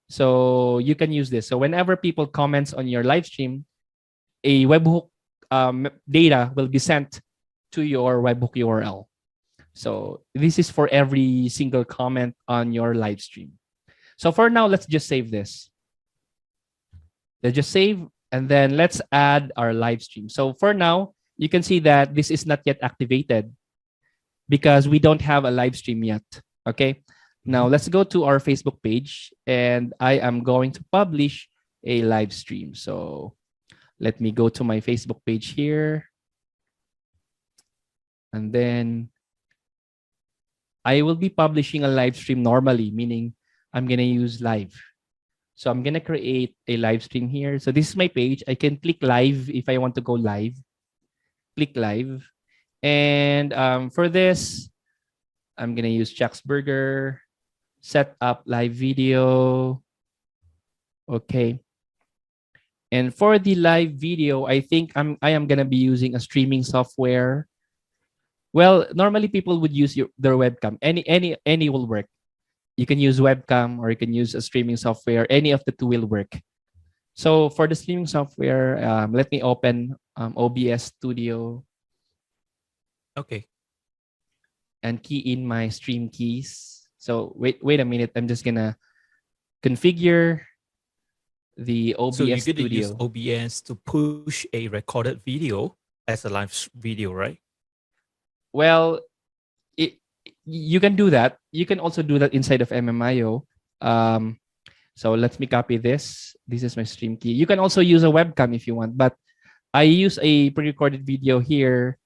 So you can use this. So whenever people comments on your live stream, a webhook data will be sent to your webhook URL. So this is for every single comment on your live stream. So for now, let's just save this. Let's just save, and then let's add our live stream. So for now, you can see that this is not yet activated because we don't have a live stream yet. Okay. Now let's go to our Facebook page, and I am going to publish a live stream. So let me go to my Facebook page here. And then I will be publishing a live stream normally, meaning I'm going to use live. So I'm going to create a live stream here. So this is my page. I can click live if I want to go live. Click live. And for this, I'm going to use Chuck's Burger. Set up live video. Okay. And for the live video, I think I am going to be using a streaming software. Well, normally people would use their webcam. Any will work. You can use webcam or you can use a streaming software. Any of the two will work. So for the streaming software, let me open OBS Studio. Okay. And key in my stream keys. So wait a minute. I'm just gonna configure the OBS So you're going to Studio. use OBS to push a recorded video as a live video, right? Well, you can do that. You can also do that inside of MMIO. So let me copy this. This is my stream key. You can also use a webcam if you want, but I use a pre-recorded video here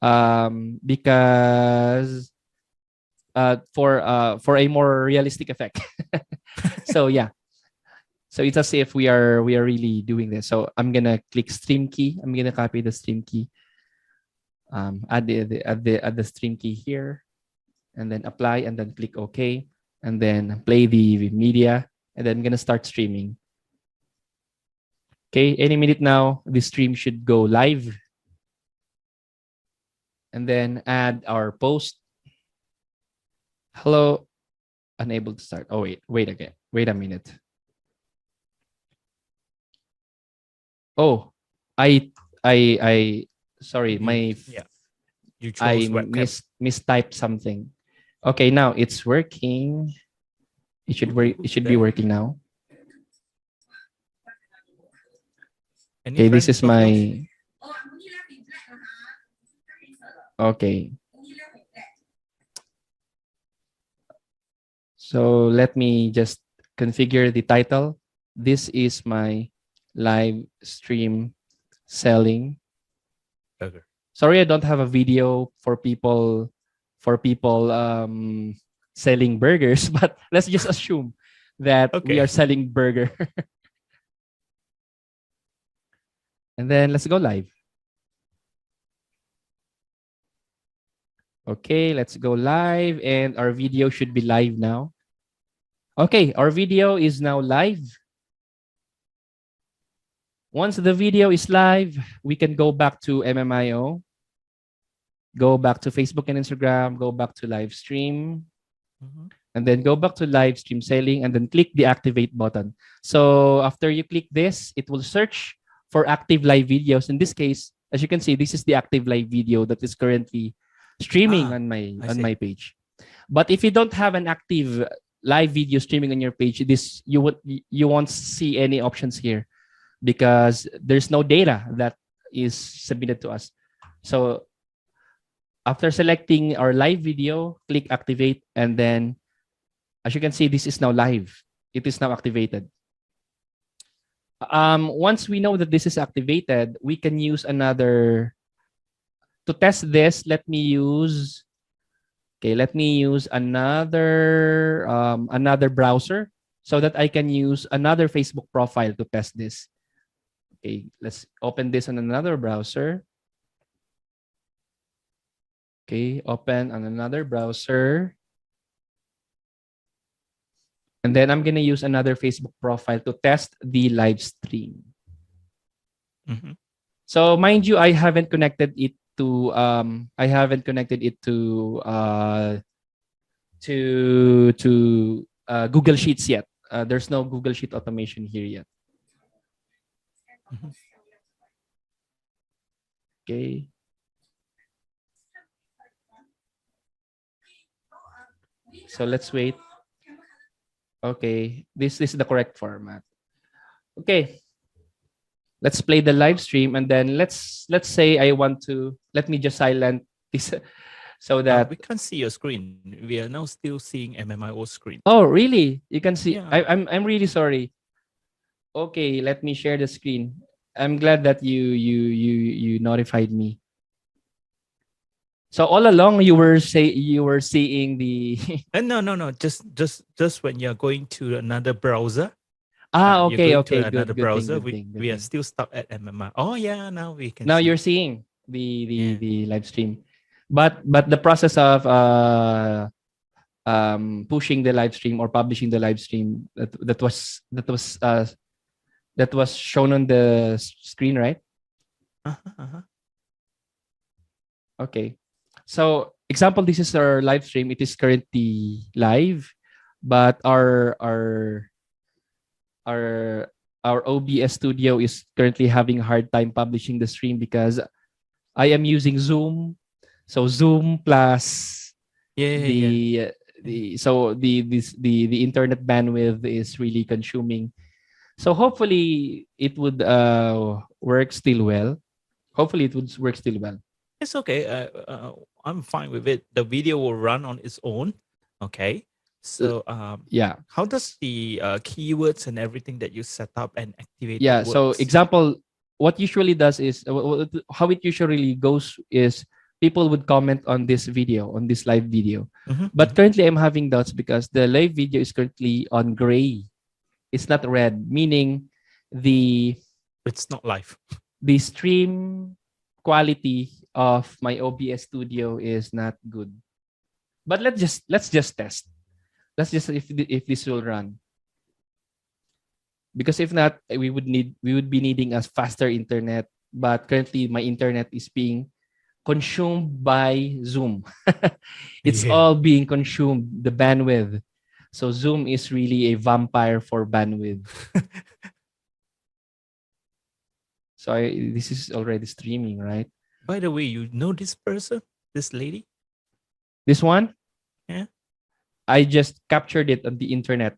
because for a more realistic effect. So yeah. So it's as if we are really doing this. So I'm gonna click stream key. I'm gonna copy the stream key. Add the stream key here, and then apply, and then click OK, and then play the media, and then I'm gonna start streaming. Okay, any minute now, the stream should go live, and then add our post. Hello, unable to start. Oh wait again. Wait a minute. Oh, I sorry, you I chose webcam. mistyped something. Okay, now it's working. It should work. It should be working now. Okay, this is my. Okay. So let me just configure the title. This is my live stream selling. Okay. Sorry, I don't have a video for people selling burgers, but let's just assume that we are selling burger. And then let's go live. Okay, let's go live, and our video should be live now. Okay, our video is now live. Once the video is live, we can go back to MMIO, go back to Facebook and Instagram, go back to live stream, and then go back to live stream selling, and then click the activate button. So after you click this, it will search for active live videos. In this case, as you can see, this is the active live video that is currently streaming on my page. But if you don't have an active live video streaming on your page, you won't see any options here because there's no data that is submitted to us. So after selecting our live video, click activate, and then as you can see, this is now live. It is now activated. Once we know that this is activated, we can use another. To test this, let me use another browser so that I can use another Facebook profile to test this. Okay, let's open this on another browser. Okay, open on another browser. And then I'm going to use another Facebook profile to test the live stream. So mind you, I haven't connected it to Google Sheets yet. There's no Google Sheet automation here yet. Okay. So let's wait. Okay, this is the correct format. Okay. Let's play the live stream, and then let's say I want to, let me just silent this so that we can't see your screen. We are now still seeing MMIO screen. Oh, really? You can see. Yeah. I'm really sorry. Okay, let me share the screen. I'm glad that you notified me. So all along you were seeing the no. Just when you're going to another browser. Okay. Another Good browser. Thing, we are still stuck at MMI. Oh yeah, now we can. Now you're seeing the live stream, but the process of pushing the live stream or publishing the live stream that was shown on the screen, right? Okay. So example, this is our live stream. It is currently live, but our OBS studio is currently having a hard time publishing the stream because I am using Zoom. So Zoom plus the internet bandwidth is really consuming. So hopefully it would work still well. It's okay. I'm fine with it. The video will run on its own. Okay. So how does the keywords and everything that you set up and activate? Yeah. So example, what usually does is how it usually goes is people would comment on this live video. But currently I'm having doubts because the live video is currently on gray. It's not red, meaning it's not live. The stream quality of my OBS studio is not good. But let's just test. Let's just if this will run. Because if not, we would be needing a faster internet. But currently my internet is being consumed by Zoom. It's all being consumed, the bandwidth. So Zoom is really a vampire for bandwidth. So this is already streaming, right? By the way, you know this person, this lady? This one? Yeah. I just captured it on the internet.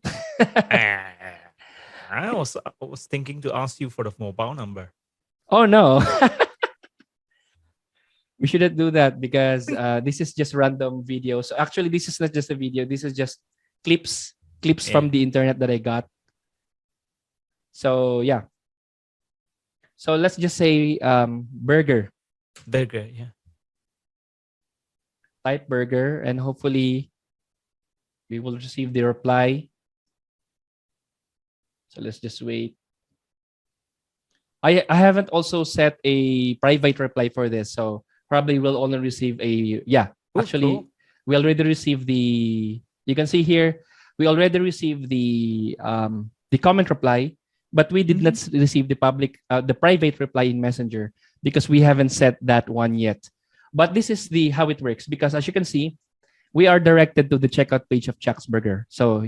I was thinking to ask you for the mobile number. Oh no. We shouldn't do that because this is just random video. So actually, this is not just a video. This is just clips Yeah. from the internet that I got. So yeah. So let's just say burger. Burger, yeah. Type burger, and hopefully we will receive the reply. So let's just wait. I haven't also set a private reply for this, so probably we'll only receive a actually cool. we already received the, you can see here, we already received the comment reply, but we did not receive the private reply in Messenger because we haven't set that one yet. But this is the how it works, because as you can see, we are directed to the checkout page of Chuck's Burger. So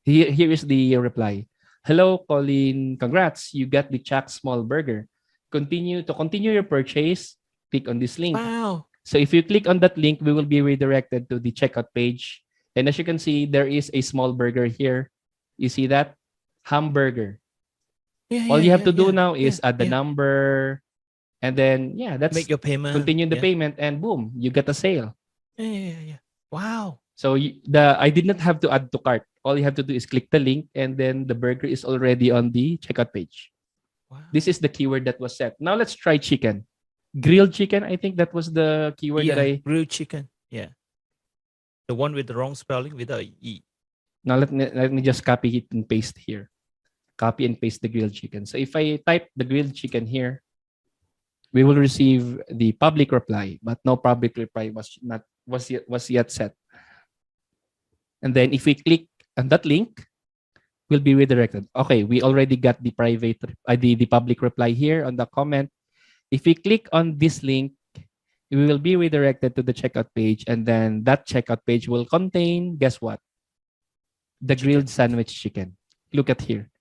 here is the reply. Hello, Colin. Congrats. You got the Chuck's Small Burger. Continue your purchase. Click on this link. Wow. So if you click on that link, we will be redirected to the checkout page. And as you can see, there is a small burger here. You see that? Hamburger. All you have to do now is add the number. And then, that's make your payment. Continue the payment, and boom, you get a sale. Yeah. Wow. So I did not have to add to cart. All you have to do is click the link, and then the burger is already on the checkout page. Wow. This is the keyword that was set. Now let's try chicken. Grilled chicken, I think that was the keyword that I... grilled chicken. Yeah. The one with the wrong spelling without E. Now let me just copy it and paste here. Copy and paste the grilled chicken. So if I type the grilled chicken here, we will receive the public reply, but no public reply was yet set. And then if we click on that link, we'll be redirected. Okay, we already got the private, the public reply here on the comment. If we click on this link, we will be redirected to the checkout page, and then that checkout page will contain, guess what? The grilled sandwich chicken. Look at here.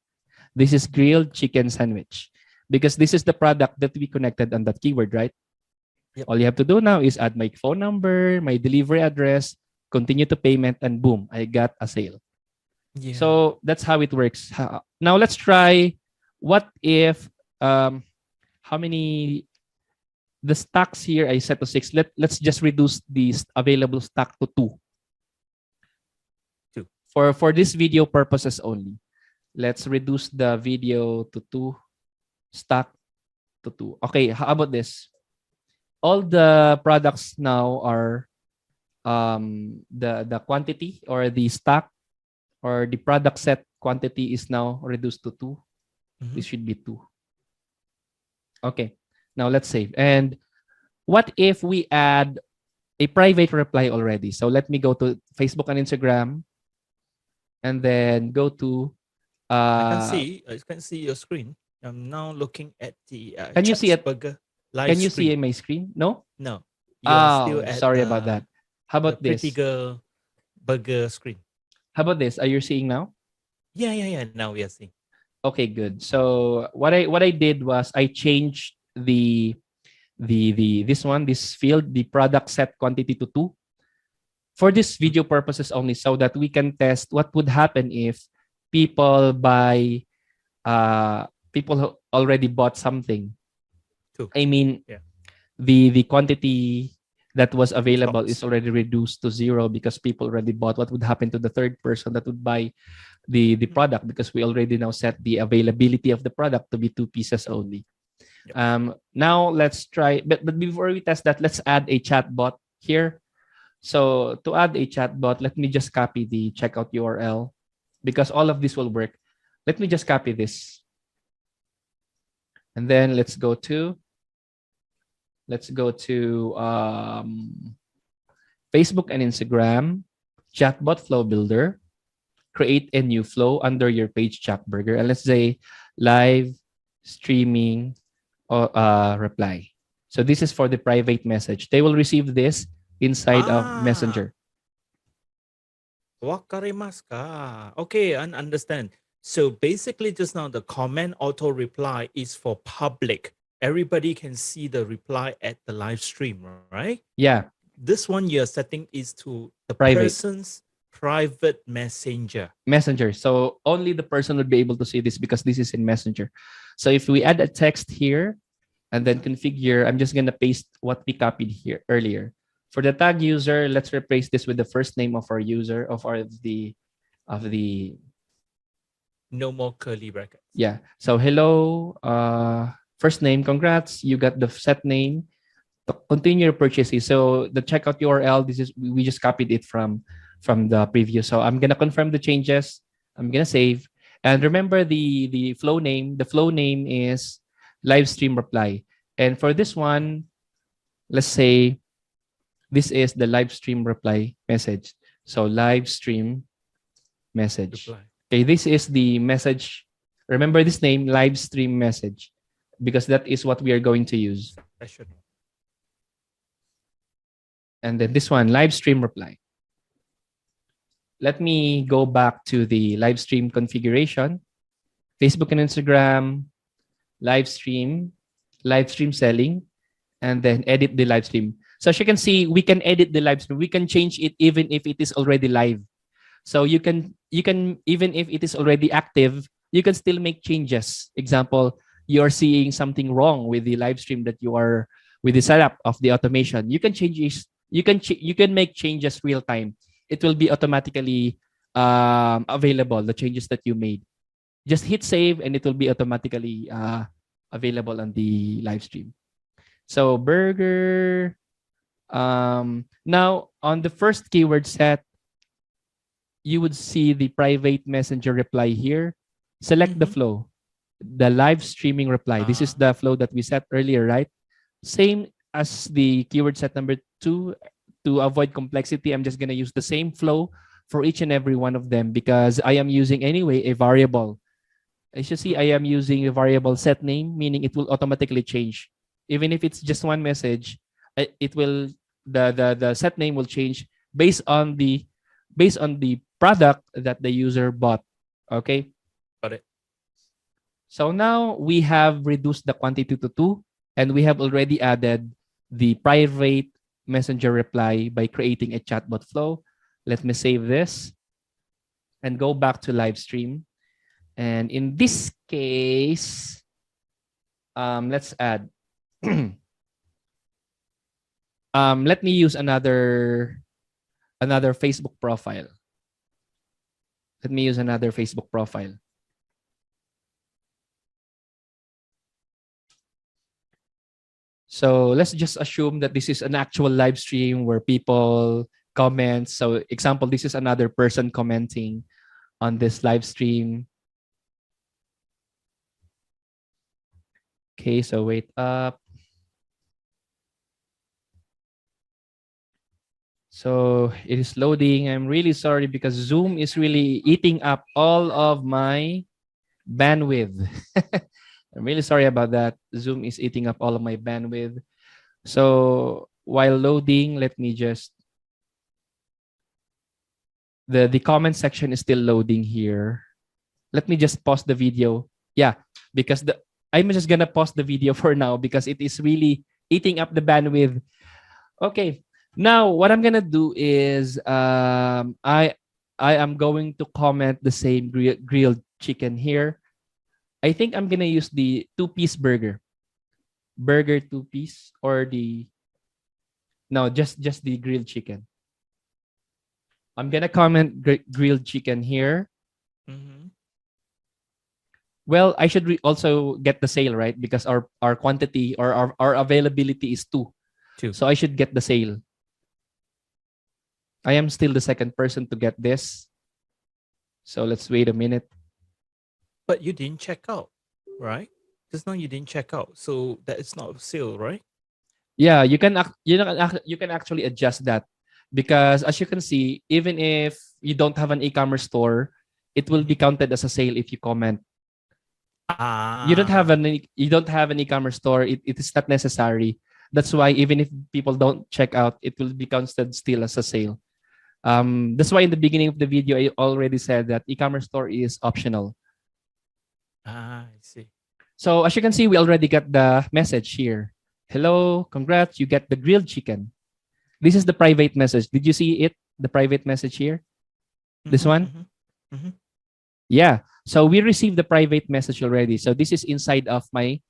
This is grilled chicken sandwich, because this is the product that we connected on that keyword, right? Yep. All you have to do now is add my phone number, my delivery address, continue to payment, and boom, I got a sale. Yeah. So that's how it works. Now let's try, what if, how many, the stocks here I set to 6. Let's just reduce the available stock to 2. 2. For this video purposes only. Let's reduce the video to 2, stock to 2. Okay, how about this? All the products now are the quantity, or the stock, or the product set quantity is now reduced to 2. This should be 2. Okay, now let's save. And what if we add a private reply already? So let me go to Facebook and Instagram, and then go to I can see your screen. I'm now looking at the can you see it? Burger live Can you screen. see my screen? No? No. You're still at sorry about that. How about the this? Pretty Girl Burger screen. How about this? Are you seeing now? Yeah. Now we are seeing. Okay, good. So what I did was I changed this field, the product set quantity, to 2 for this video purposes only, so that we can test what would happen if people buy, people who already bought something. 2. I mean, the quantity that was available is already reduced to 0 because people already bought. What would happen to the third person that would buy the product, because we already now set the availability of the product to be 2 pieces only. Yep. Now let's try, but before we test that, let's add a chatbot here. So to add a chatbot, let me just copy the checkout URL, because all of this will work. Let me just copy this. And then let's go to Facebook and Instagram, chatbot flow builder, create a new flow under your page, Chuck Burger, and let's say live streaming reply. So this is for the private message. They will receive this inside of Messenger. Wakarimasu ka. Okay, I understand. So basically, just now the comment auto reply is for public, everybody can see the reply at the live stream, right? Yeah, This one you're setting is to the private person's private messenger. messenger. So only the person would be able to see this because this is in messenger. So if we add a text here and then configure, I'm just gonna paste what we copied here earlier. For the tag user, let's replace this with the first name of our user of the No more curly brackets. yeah. So hello, first name, congrats, you got the set name. To continue your purchases. So the checkout URL, this is we just copied it from the preview. So I'm gonna confirm the changes. I'm gonna save. And remember the flow name. The flow name is live stream reply. And for this one, let's say this is the live stream reply message. So live stream message. Reply. Okay, this is the message. Remember this name, live stream message, because that is what we are going to use. Session. And then this one, live stream reply. Let me go back to the live stream configuration. Facebook and Instagram, live stream selling, and then edit the live stream. So as you can see, we can edit the live stream. We can change it even if it is already live. So you can even if it is already active, you can still make changes. Example, you are seeing something wrong with the live stream that you are with the setup of the automation. You can change it. You can make changes real time. It will be automatically available. The changes that you made. Just hit save and it will be automatically available on the live stream. So burger. Now on the first keyword set, you would see the private messenger reply here. Select the flow, the live streaming reply. This is the flow that we set earlier, right? Same as the keyword set number 2. To avoid complexity, I'm just going to use the same flow for each and every one of them because I am using anyway a variable. As you see, I am using a variable set name, meaning it will automatically change. Even if it's just one message, it will the set name will change based on the product that the user bought. Okay. Got it. So now we have reduced the quantity to 2, and we have already added the private messenger reply by creating a chatbot flow. Let me save this and go back to live stream. And in this case, let's add. Let me use another Facebook profile. Let me use another Facebook profile. So let's just assume that this is an actual live stream where people comment. So example, this is another person commenting on this live stream. Okay, so wait up. So it is loading. I'm really sorry because Zoom is really eating up all of my bandwidth. I'm really sorry about that. Zoom is eating up all of my bandwidth. So while loading, let me just, the comment section is still loading here. Let me just pause the video. Yeah, because I'm just gonna pause the video for now because it is really eating up the bandwidth. Okay, now what I'm gonna do is I am going to comment the same grilled chicken here. I think I'm gonna use the 2-piece burger 2-piece, or just the grilled chicken. I'm gonna comment grilled chicken here. Well, I should also get the sale, right? Because our quantity or our availability is 2. So I should get the sale. I am still the second person to get this. So let's wait a minute. But you didn't check out, right? Just now you didn't check out, so that is not a sale, right? Yeah, you can actually adjust that because as you can see, even if you don't have an e-commerce store, it will be counted as a sale if you comment. You don't have an e-commerce store. It is not necessary. That's why even if people don't check out, it will be counted still as a sale. That's why in the beginning of the video, I already said that e-commerce store is optional. I see. So as you can see, we already got the message here. Hello, congrats, you get the grilled chicken. This is the private message. Did you see it? The private message here? This one? Yeah. So we received the private message already. So this is inside of my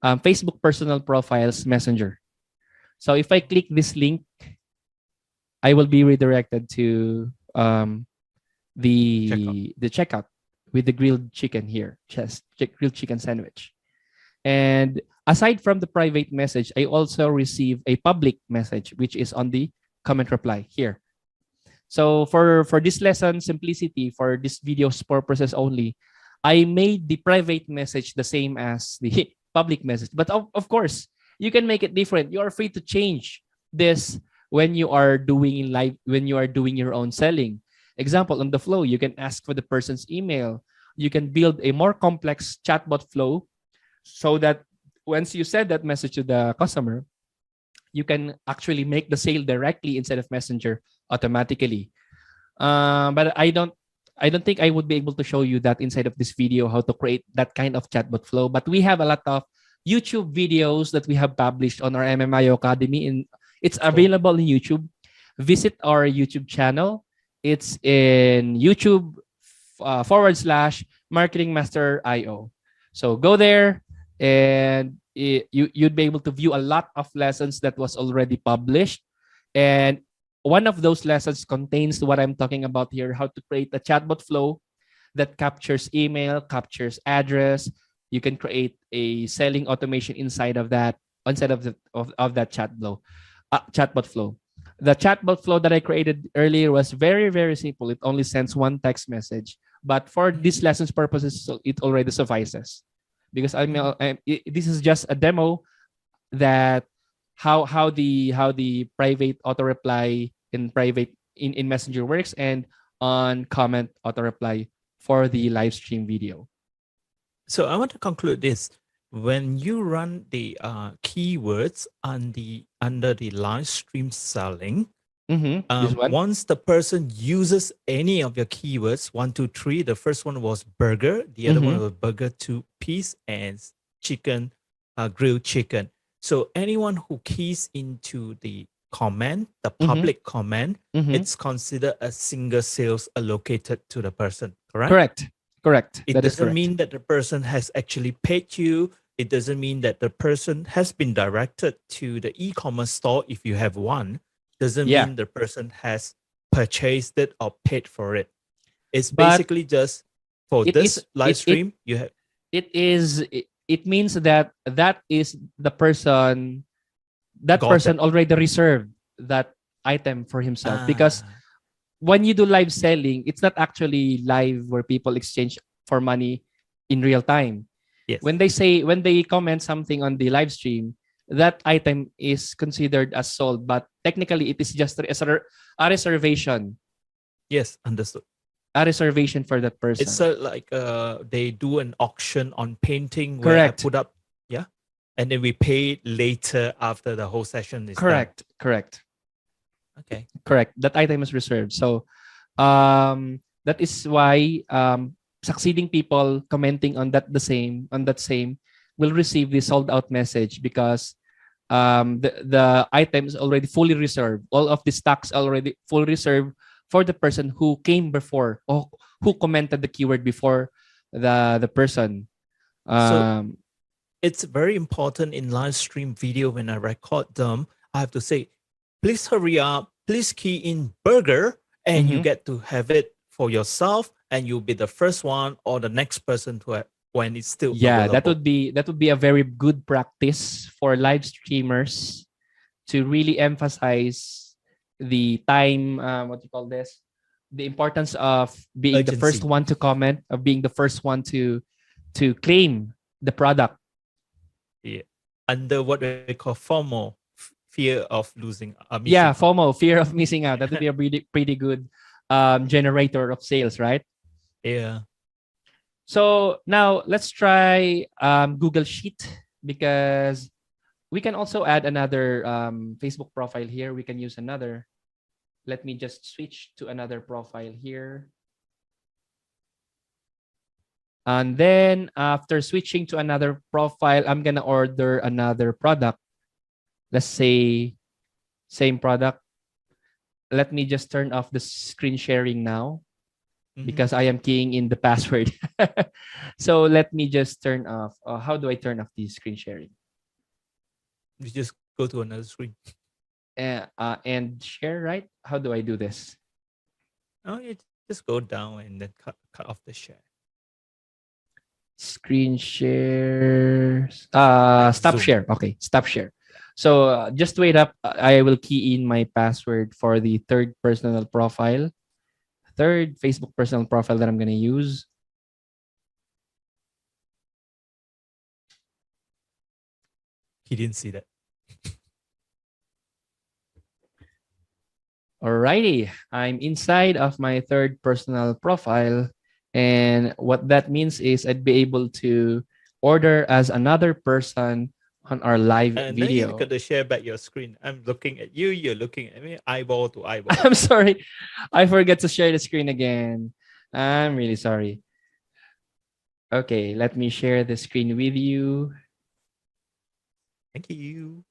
Facebook personal profiles messenger. So if I click this link, I will be redirected to the checkout with the grilled chicken here, just grilled chicken sandwich. And aside from the private message, I also receive a public message, which is on the comment reply here. So for this lesson simplicity, for this video's purposes only, I made the private message the same as the public message. But of course, you can make it different. You are free to change this when you are doing live, when you are doing your own selling. Example, on the flow, you can ask for the person's email. You can build a more complex chatbot flow so that once you send that message to the customer, you can actually make the sale directly instead of messenger automatically. But I don't think I would be able to show you that inside of this video, how to create that kind of chatbot flow. But we have a lot of YouTube videos that we have published on our MMIO Academy, and it's available in YouTube. Visit our YouTube channel. It's in YouTube / Marketing Master IO. So go there, and you'd be able to view a lot of lessons that was already published. And one of those lessons contains what I'm talking about here, how to create a chatbot flow that captures email, captures address. You can create a selling automation inside of that, inside of that chatbot flow. The chatbot flow that I created earlier was very, very simple. It only sends one text message. But for this lesson's purposes, it already suffices. Because this is just a demo that how the private auto reply in private in Messenger works, and on comment auto reply for the live stream video. So I want to conclude this. When you run the keywords under the live stream selling, once the person uses any of your keywords, 1, 2, 3, the first one was burger, the other one was burger 2 piece, and chicken, grilled chicken. So anyone who keys into the comment, the public comment, it's considered a single sales allocated to the person, correct? Correct. It doesn't mean that the person has actually paid you. It doesn't mean that the person has been directed to the e-commerce store if you have one. Doesn't mean the person has purchased it or paid for it. It's basically just for this live stream. It means that is the person, that person already reserved that item for himself. Because when you do live selling, it's not actually live where people exchange for money in real time. Yes. When they comment something on the live stream, that item is considered as sold, but technically it is just a reservation. Yes, understood. A reservation for that person. It's like they do an auction on painting. Correct. Where I put up, and then we pay later after the whole session is done. Correct. Okay. Correct. That item is reserved. So that is why succeeding people commenting on that same will receive the sold out message, because the item is already fully reserved. All of the stocks already fully reserved for the person who came before, or who commented the keyword before the person. So it's very important in live stream video, when I record them, I have to say, please hurry up, please key in burger, and you get to have it for yourself, and you'll be the first one or the next person to have, when it's still available. that would be a very good practice for live streamers, to really emphasize the time, the importance of being Urgency. the first one to comment, of being the first one to claim the product. Under what we call FOMO, fear of losing. FOMO, fear of missing out. That would be a pretty good generator of sales, right? Yeah. So now let's try Google Sheet, because we can also add another Facebook profile here. We can use another. Let me just switch to another profile here. And then after switching to another profile, I'm going to order another product. Let's say same product. Let me just turn off the screen sharing now because I am keying in the password. So let me just turn off. How do I turn off the screen sharing? You just go to another screen. And share, right? How do I do this? Oh, you just go down and then cut off the share. Screen share. Stop Zoom. share. Okay, stop share. So just wait up. I will key in my password for the third personal profile. Third Facebook personal profile that I'm going to use. He didn't see that. Alrighty, I'm inside of my third personal profile. And what that means is I'd be able to order as another person on our live And then you video. got to share back your screen. I'm looking at you, you're looking at me, eyeball to eyeball. I'm sorry. I forgot to share the screen again. I'm really sorry. Okay, let me share the screen with you. Thank you.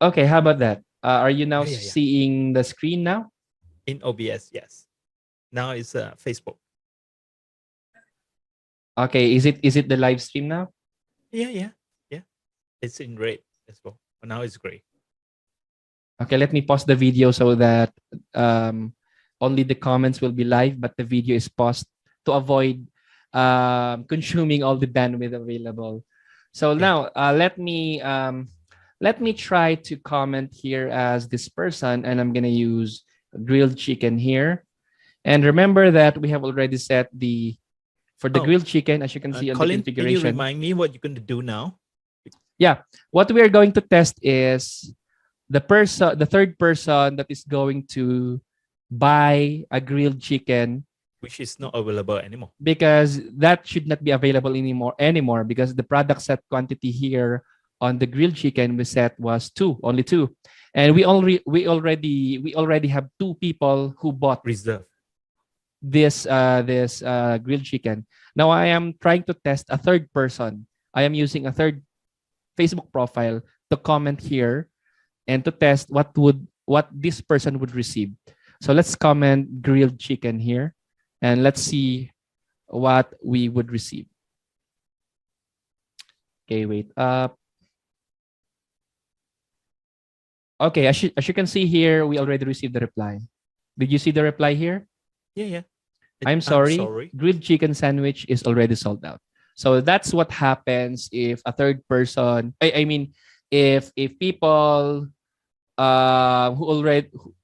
Okay, how about that? Are you now Yeah. seeing the screen now? In OBS, yes. Now it's Facebook. Okay, is it the live stream now? Yeah. It's in red as well. But now it's gray. Okay, let me pause the video so that only the comments will be live, but the video is paused to avoid consuming all the bandwidth available. So now let me try to comment here as this person, and I'm gonna use grilled chicken here. And remember that we have already set for the grilled chicken, as you can see on Colin, the can you configuration. remind me what you're going to do now? Yeah, what we are going to test is the third person that is going to buy a grilled chicken, which is not available anymore, because that should not be available anymore because the product set quantity here on the grilled chicken we set was only two, and we already have two people who bought reserve this grilled chicken. Now I am trying to test a third person. I am using a third Facebook profile to comment here and to test what this person would receive. So let's comment grilled chicken here and let's see what we would receive. Okay, wait up. Okay, as you can see here, we already received the reply. Did you see the reply here? Yeah. I'm sorry. Grilled chicken sandwich is already sold out. So that's what happens if a third person, I mean, if people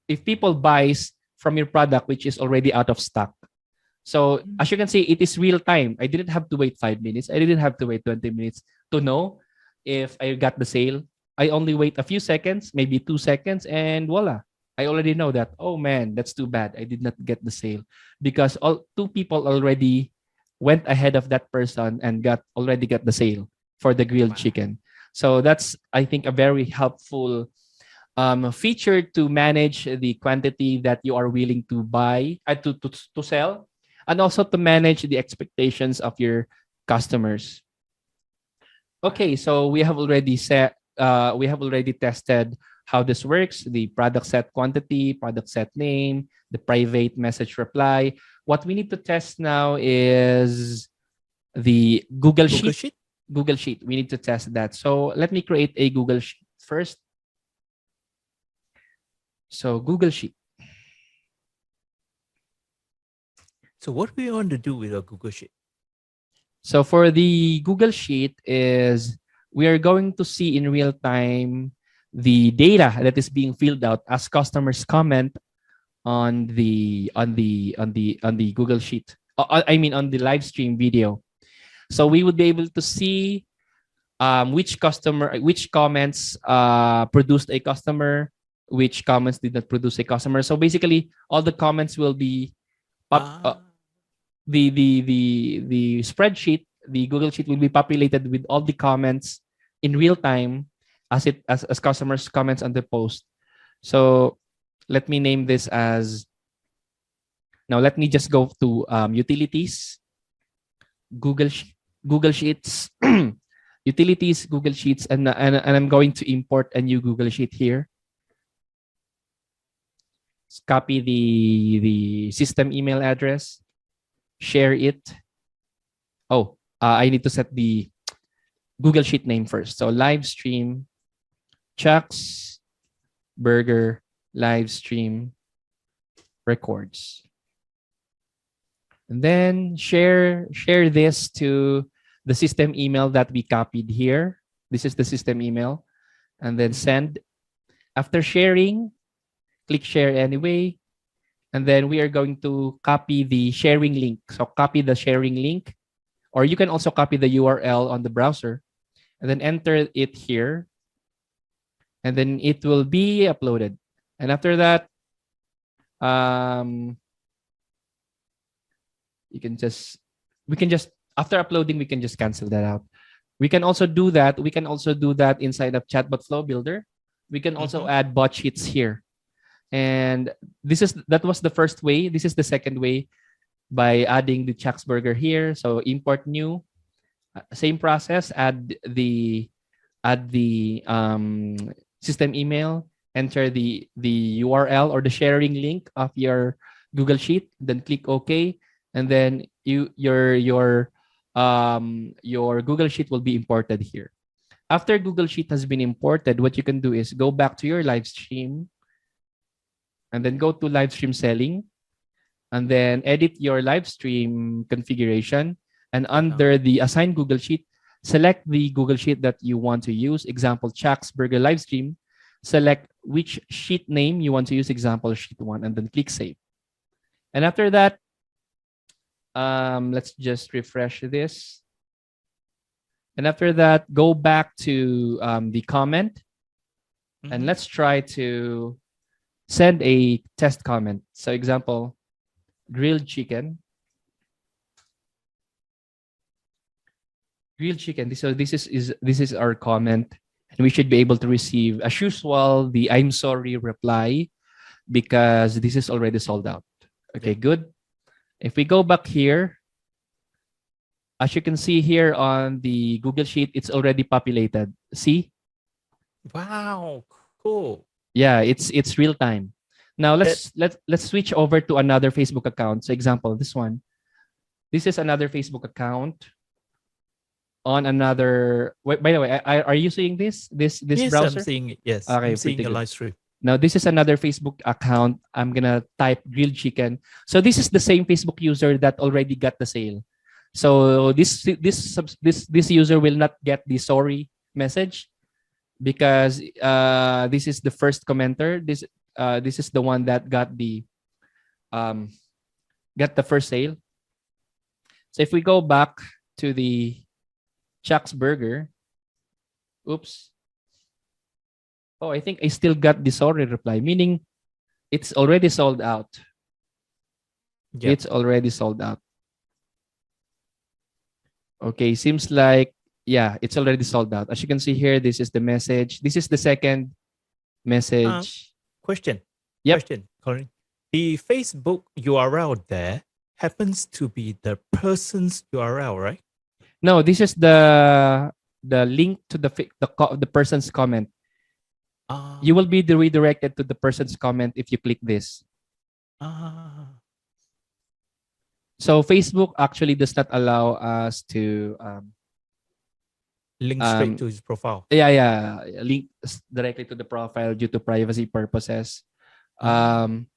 if people buys from your product which is already out of stock. So as you can see, it is real time. I didn't have to wait 5 minutes. I didn't have to wait 20 minutes to know if I got the sale. I only wait a few seconds, maybe 2 seconds, and voila. I already know that, oh man, that's too bad. I did not get the sale because two people already went ahead of that person and already got the sale for the grilled chicken. So that's, I think, a very helpful feature to manage the quantity that you are willing to buy, to sell, and also to manage the expectations of your customers. Okay, so we have already tested how this works: the product set quantity, product set name, the private message reply. What we need to test now is the Google Sheet. Google Sheet. We need to test that. So let me create a Google Sheet first. So Google Sheet. So what we want to do with a Google Sheet? So for the Google Sheet is we are going to see in real time the data that is being filled out as customers comment on the Google Sheet. I mean on the live stream video. So we would be able to see which comments produced a customer, which comments did not produce a customer. So basically, all the comments will be the spreadsheet, the Google Sheet will be populated with all the comments in real time as customers comments on the post. So let me name this as. Now let me just go to utilities. Google Sheets, utilities, Google Sheets, and I'm going to import a new Google Sheet here. Copy the system email address, share it. Oh, I need to set the Google Sheet name first. So Livestream, Chuck's Burger Livestream Records. And then share this to the system email that we copied here. This is the system email. And then send. After sharing, click share anyway. And then we are going to copy the sharing link. So copy the sharing link, or you can also copy the URL on the browser and then enter it here. And then it will be uploaded. And after that, we can just, after uploading, we can just cancel that out. We can also do that. We can also do that inside of Chatbot Flow Builder. We can also add bot sheets here. And that was the first way. This is the second way, by adding the Chuck's Burger here. So import new, same process, add the system email, enter the URL or the sharing link of your Google Sheet, then click OK, and then your Google Sheet will be imported here. After Google Sheet has been imported, what you can do is go back to your live stream and then go to live stream selling, and then edit your live stream configuration. And under the assign Google Sheet, select the Google Sheet that you want to use. Example, Chuck's Burger Livestream. Select which sheet name you want to use, example, sheet 1, and then click save. And after that, let's just refresh this. And after that, go back to the comment. And let's try to send a test comment. So example, grilled chicken. Grilled chicken. So this is our comment, and we should be able to receive, as usual, the "I'm sorry" reply, because this is already sold out. Okay, good. If we go back here, as you can see here on the Google Sheet, it's already populated. See? Wow, cool. Yeah, it's real time. Now let's switch over to another Facebook account. So example, this one. This is another Facebook account on another. By the way, are you seeing this yes, browser? I'm seeing it. Yes, Okay, I'm seeing a live stream. Now this is another Facebook account. I'm gonna type grilled chicken. So this is the same Facebook user that already got the sale. So this user will not get the sorry message, because this is the first commenter. This is the one that got the first sale. So if we go back to the Chuck's Burger, oops. Oh, I think I still got the sorry reply, meaning it's already sold out. Yep. It's already sold out. Okay, seems like, yeah, it's already sold out. As you can see here, this is the message. This is the second message. Question. Yep. Question, Colin. The Facebook URL there happens to be the person's URL, right? No, this is the link to the person's comment. You will be redirected to the person's comment if you click this. So Facebook actually does not allow us to link straight to his profile. Yeah, link directly to the profile due to privacy purposes. But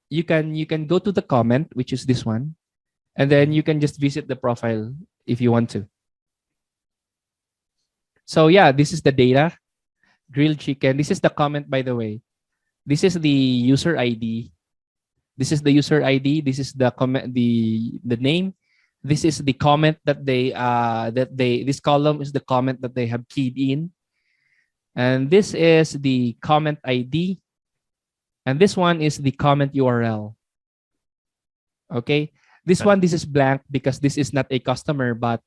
you can go to the comment, which is this one, and then you can just visit the profile if you want to. So yeah, this is the data. Grilled chicken. This is the comment, by the way. This is the user ID. This is the user ID. This is the comment, the name. This is the comment that this column is the comment that they have keyed in. And this is the comment ID. And this one is the comment URL. Okay. This is blank because this is not a customer, but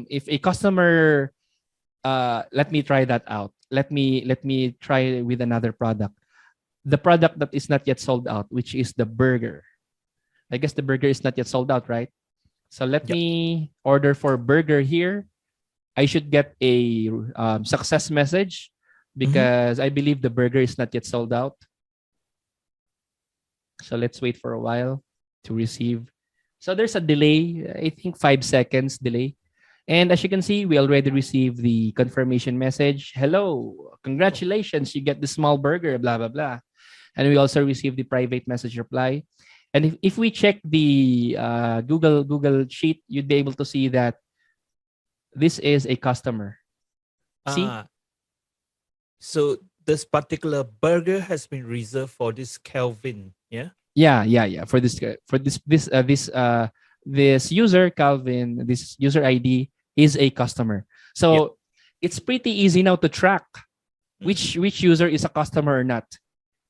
if a customer, let me try that out. Let me try with another product. The product that is not yet sold out, which is the burger. I guess the burger is not yet sold out, right? So let me order for burger here. I should get a success message because I believe the burger is not yet sold out. So let's wait for a while to receive. So there's a delay, I think 5 seconds delay. And as you can see, we already received the confirmation message. Hello, congratulations, you get the small burger, blah, blah, blah. And we also received the private message reply. And if we check the Google Sheet, you'd be able to see that this is a customer. See? So this particular burger has been reserved for this Kelvin, yeah? Yeah. For this user, Calvin, this user ID is a customer. So it's pretty easy now to track which user is a customer or not.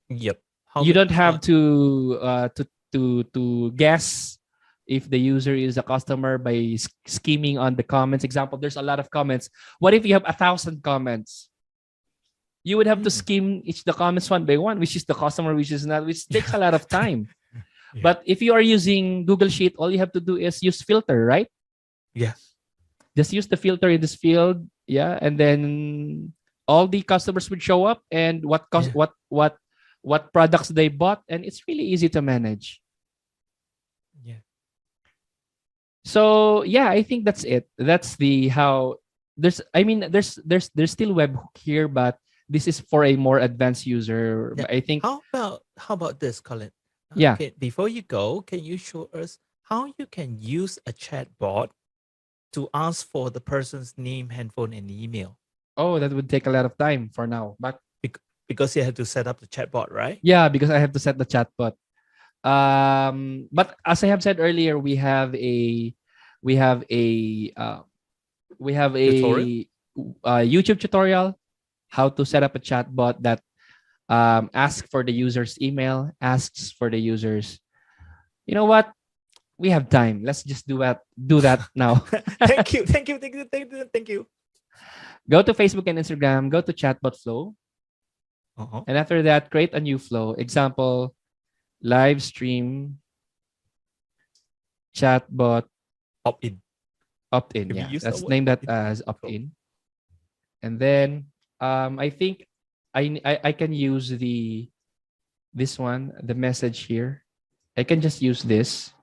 Yep. You don't have to guess if the user is a customer by skimming on the comments. Example, there's a lot of comments. What if you have 1,000 comments? You would have to skim the comments one by one, which is the customer, which is not, which takes a lot of time. But if you are using Google Sheet, all you have to do is use filter, right? Yeah. Just use the filter in this field, and then all the customers would show up and what products they bought, and it's really easy to manage. Yeah. So I think that's it. That's the how. There's still webhook here, but this is for a more advanced user. Yeah. I think. How about this, Colin? Yeah. Okay, before you go, can you show us how you can use a chatbot to ask for the person's name, handphone, and email? Oh, that would take a lot of time for now, but because you have to set up the chatbot, right? Yeah, because I have to set the chatbot. But as I have said earlier, we have a Tutorial? YouTube tutorial how to set up a chatbot that asks for the user's email, asks for the user's. You know what? We have time. Let's just do that now. Thank you. Go to Facebook and Instagram. Go to Chatbot Flow. And after that, create a new flow. Example, live stream chatbot opt-in. Yeah, let's name that as opt-in. And then I think I can use this one, the message here. I can just use this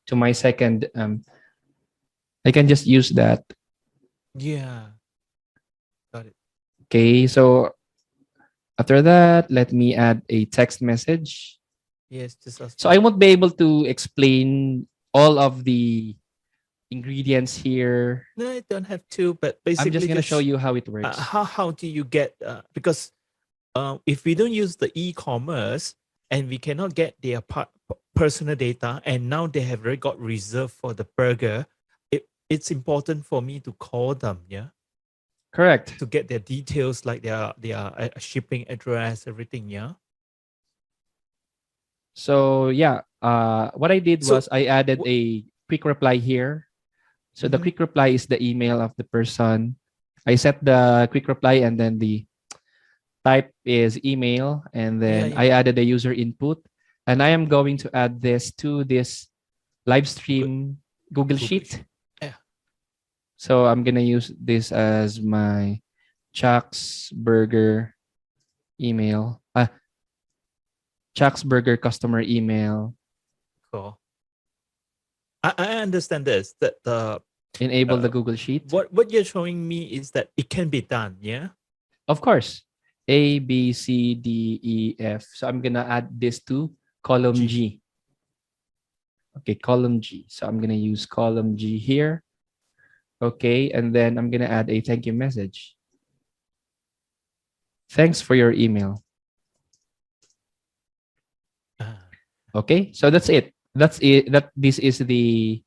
to my second. I can just use that. Yeah. Got it. Okay, so after that, let me add a text message. Yes, so I won't be able to explain all of the ingredients here. No, I don't have to, but basically I'm just gonna show you how it works. How do you get because if we don't use the e-commerce and we cannot get their personal data, and now they have already got reserved for the burger, it's important for me to call them, yeah. Correct. To get their details, like their shipping address, everything, yeah. So what I did was I added a quick reply here. So the quick reply is the email of the person. I set the quick reply and then the type is email, and then I added a user input, and I am going to add this to this live stream Google Sheet. Yeah. So I'm gonna use this as my Chuck's Burger email. Chuck's Burger customer email. Cool. I understand this, that the enable the Google Sheet. What you're showing me is that it can be done, yeah? Of course. A, B, C, D, E, F. So I'm gonna add this to column G. Okay, column G. So I'm gonna use column G here. Okay, and then I'm gonna add a thank you message. Thanks for your email. Okay, so that's it. This is the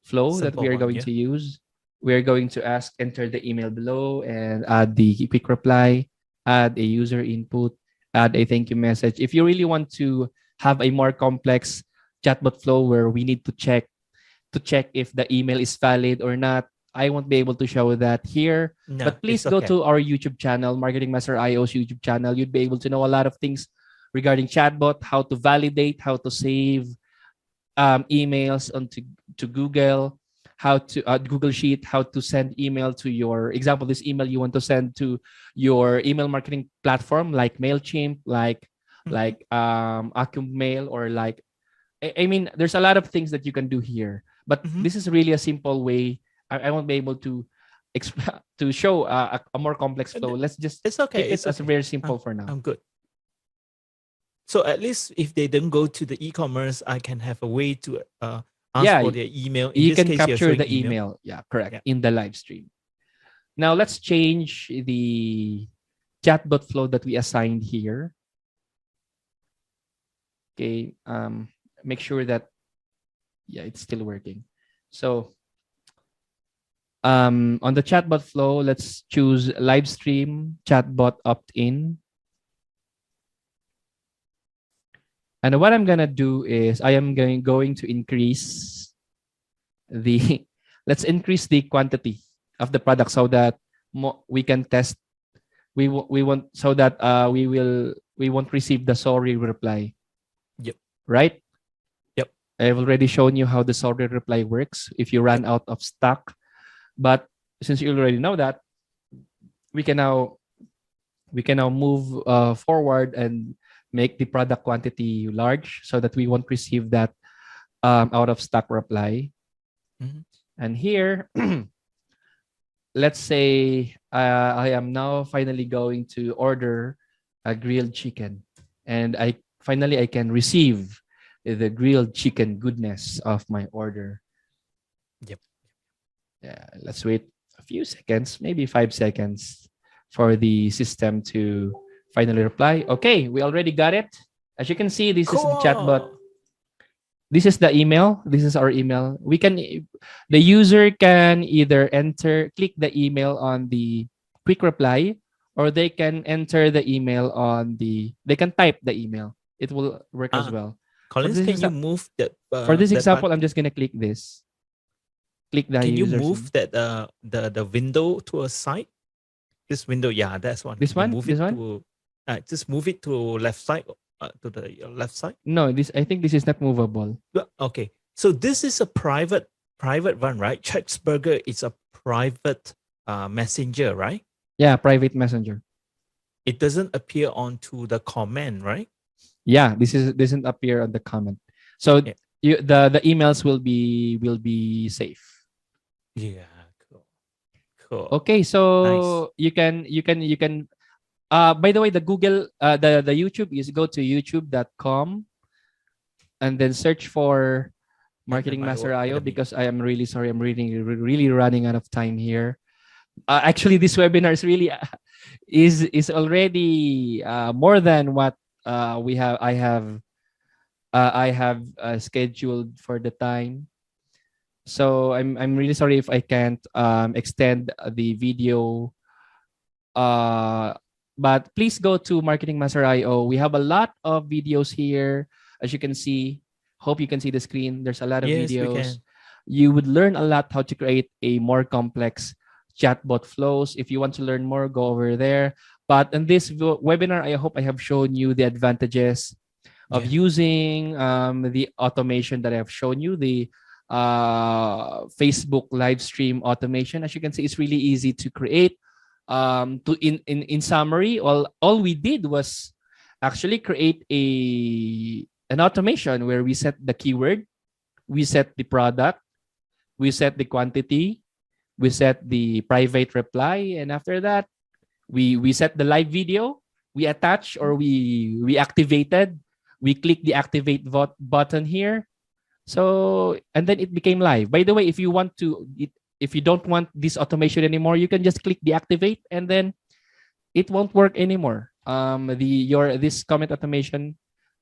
flow Simple that we are going to use. We are going to enter the email below and add the quick reply, add a user input, add a thank you message. If you really want to have a more complex chatbot flow where we need to check if the email is valid or not, I won't be able to show that here. No, but please go to our YouTube channel, Marketing Master IO's YouTube channel. You'd be able to know a lot of things regarding chatbot, how to validate, how to save emails onto to Google, how to Google Sheet, how to send email to your example. This email you want to send to your email marketing platform like Mailchimp, like Acumail, or like I mean, there's a lot of things that you can do here, but this is really a simple way. I won't be able to to show a more complex flow. Let's just It's okay. keep it as very simple for now. I'm good. So at least if they don't go to the e-commerce, I can have a way to ask for their email. In you this can case, capture the email. Yeah, correct. In the live stream. Now let's change the chatbot flow that we assigned here. Okay. Make sure that it's still working. So on the chatbot flow, let's choose live stream chatbot opt-in. And what I'm gonna do is I am going to increase the let's increase the quantity of the product so that we can test. We want so that we won't receive the sorry reply. Yep. Right. Yep. I've already shown you how the sorry reply works if you run out of stock. But since you already know that, we can now move forward and make the product quantity large so that we won't receive that out of stock reply. And here, let's say I am now finally going to order a grilled chicken, and I can receive the grilled chicken goodness of my order. Yep. Yeah, let's wait a few seconds, maybe 5 seconds, for the system to finally reply. Okay, we already got it. As you can see, this is the chatbot. This is the email. This is our email. The user can either click the email on the quick reply, or they can enter the email they can type the email. It will work as well. Collins, can you move that? For this example, I'm just gonna click this. Click the Can you user move that the window to a side? This window, yeah, that's one. This one? Move this it one? to just move it to left side, to the left side. No, I think this is not movable. Okay, so this is a private one, right? Cheeseburger is a private messenger, right? Yeah, private messenger. It doesn't appear onto the comment, right? Yeah, doesn't appear on the comment. So the emails will be safe. Yeah, cool. Okay, so nice. you can by the way, the Google the YouTube is go to youtube.com and then search for Marketing Master IO, because I am really sorry, I'm really running out of time here. Actually, this webinar is really is already more than what I have scheduled for the time. So I'm really sorry if I can't extend the video. But please go to Marketing Master IO. We have a lot of videos here, as you can see. Hope you can see the screen. There's a lot of videos. You would learn a lot how to create a more complex chatbot flows. If you want to learn more, go over there. But in this webinar, I hope I have shown you the advantages of using the automation that I have shown you, the Facebook live stream automation. As you can see, it's really easy to create. In summary, all we did was actually create an automation where we set the keyword, we set the product, we set the quantity, we set the private reply, and after that, we set the live video, we attach or we activated, we click the activate button here. So, and then it became live. By the way, if you don't want this automation anymore, you can just click deactivate and then it won't work anymore. This comment automation,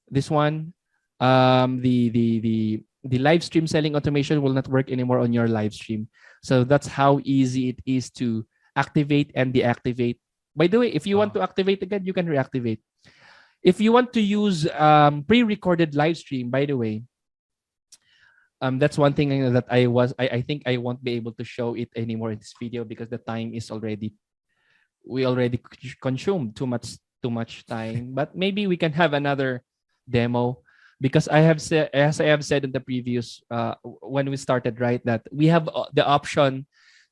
this one, the live stream selling automation will not work anymore on your live stream. So that's how easy it is to activate and deactivate. By the way, if you want to activate again, you can reactivate. If you want to use pre-recorded live stream, by the way, that's one thing that I think I won't be able to show it anymore in this video because the time is we already consumed too much time. But maybe we can have another demo. because I have said, as I have said in the previous when we started, right, that we have the option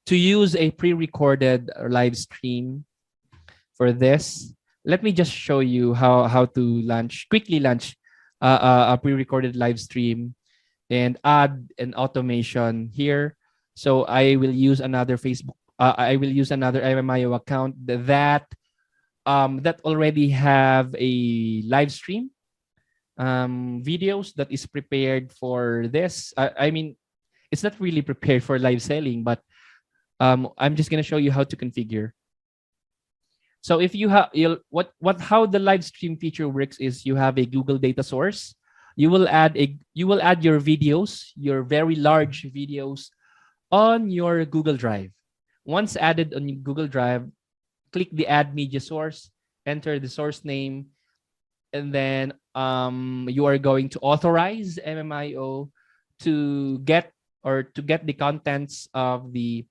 to use a pre-recorded live stream for this. Let me just show you how to quickly launch a pre-recorded live stream and add an automation here. So I will use another Facebook. I will use another MMIO account that already have a live stream videos that is prepared for this. I mean, it's not really prepared for live selling, but I'm just gonna show you how to configure. So if you have how the live stream feature works is you have a Google data source. You will add your videos, your very large videos on your Google Drive. Once added on your Google Drive, click the add media source, enter the source name, and then you are going to authorize MMIO to get the contents of the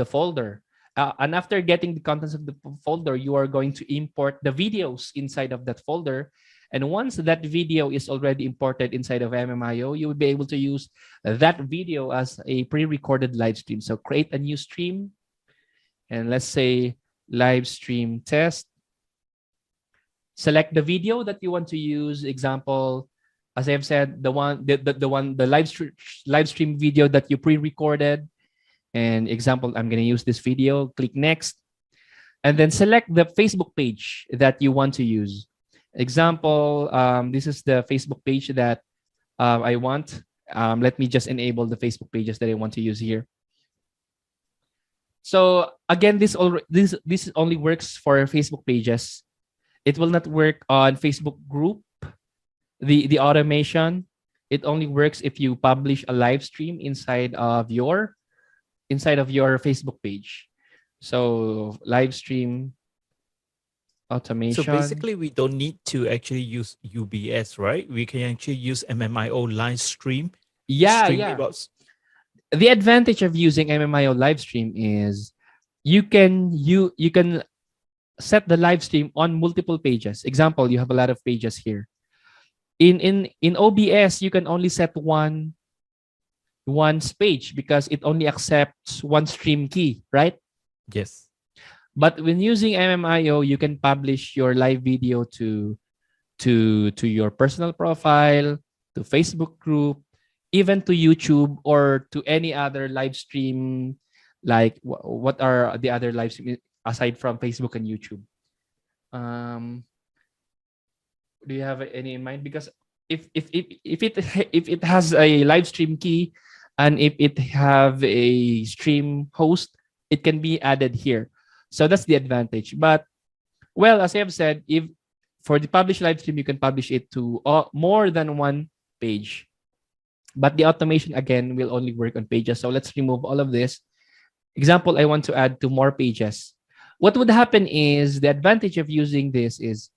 folder. And after getting the contents of the folder, you are going to import the videos inside of that folder. And once that video is already imported inside of MMIO, you will be able to use that video as a pre-recorded live stream. So create a new stream, and let's say live stream test. Select the video that you want to use. Example, as I've said, the live stream video that you pre-recorded. And example, I'm going to use this video. Click next, and then select the Facebook page that you want to use. Example, this is the Facebook page that I want. Let me just enable the Facebook pages that I want to use here. So again, this only works for Facebook pages. It will not work on Facebook group. The automation, it only works if you publish a live stream inside of your Facebook page. So live stream automation. So basically, we don't need to actually use UBS, right? We can actually use MMIO live stream. Yeah. The advantage of using MMIO live stream is you can set the live stream on multiple pages. Example, you have a lot of pages here. In OBS, you can only set one page because it only accepts one stream key, right? Yes. But when using MMIO, you can publish your live video to your personal profile, to Facebook group, even to YouTube or to any other live stream. Like what are the other live stream aside from Facebook and YouTube? Do you have any in mind? Because if it has a live stream key, and if it have a stream host, it can be added here. So that's the advantage. But well, as I have said, if for the published live stream, you can publish it to more than one page. But the automation again will only work on pages. So let's remove all of this. Example, I want to add to more pages. What would happen is the advantage of using this is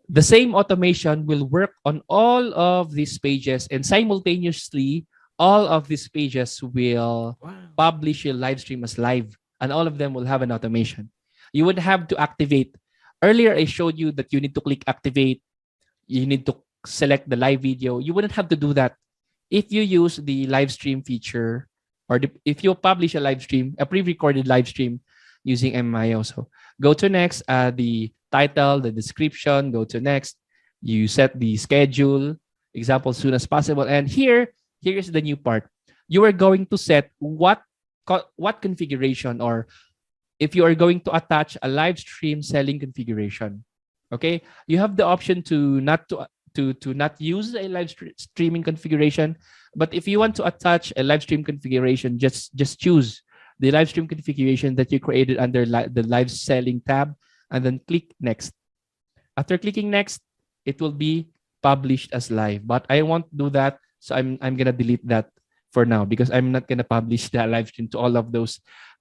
the same automation will work on all of these pages, and simultaneously all of these pages will publish your live stream as live, and all of them will have an automation. You would have to activate. Earlier, I showed you that you need to click activate. You need to select the live video. You wouldn't have to do that if you use the live stream feature, or if you publish a live stream, a pre-recorded live stream using MMIO. So go to next, the title, the description, go to next. You set the schedule, example, soon as possible. And here is the new part. You are going to set what configuration, or if you are going to attach a live stream selling configuration. Okay, you have the option to not use a live streaming configuration, but if you want to attach a live stream configuration, just choose the live stream configuration that you created under the live selling tab, and then click next. After clicking next, it will be published as live. But I won't do that, so I'm gonna delete that for now, because I'm not gonna publish that live stream to all of those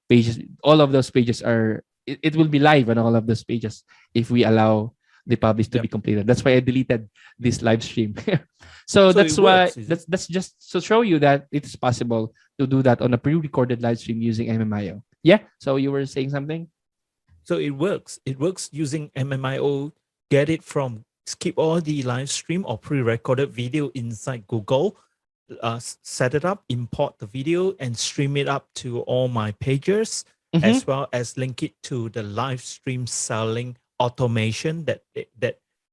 pages. All of those pages are it will be live on all of those pages if we allow the publish to be completed. That's why I deleted this live stream. so that's why that's just to show you that it's possible to do that on a pre-recorded live stream using MMIO. Yeah. So you were saying something? So it works. It works using MMIO. Get it from keep all the live stream or pre-recorded video inside Google, set it up, import the video, and stream it up to all my pages, as well as link it to the live stream selling automation that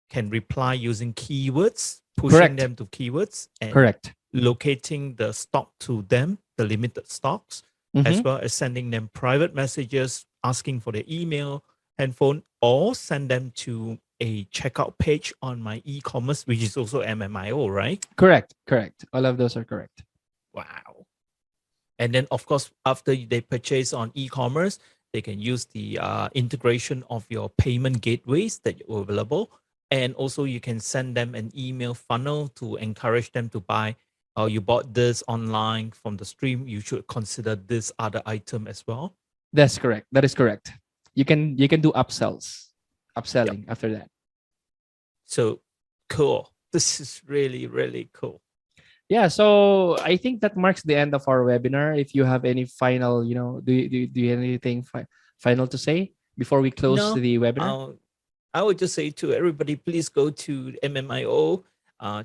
can reply using keywords, pushing them to keywords, and locating the stock to them, the limited stocks, as well as sending them private messages, asking for their email and phone, or send them to a checkout page on my e-commerce, which is also MMIO, right? Correct. All of those are correct. Wow. And then, of course, after they purchase on e-commerce, they can use the integration of your payment gateways that are available. And also you can send them an email funnel to encourage them to buy. You bought this online from the stream, you should consider this other item as well. That's correct. That is correct. You can do upselling after that. So cool. This is really, really cool. Yeah, so I think that marks the end of our webinar. If you have any final, do you have anything final to say before we close the webinar? I would just say to everybody, please go to MMIO,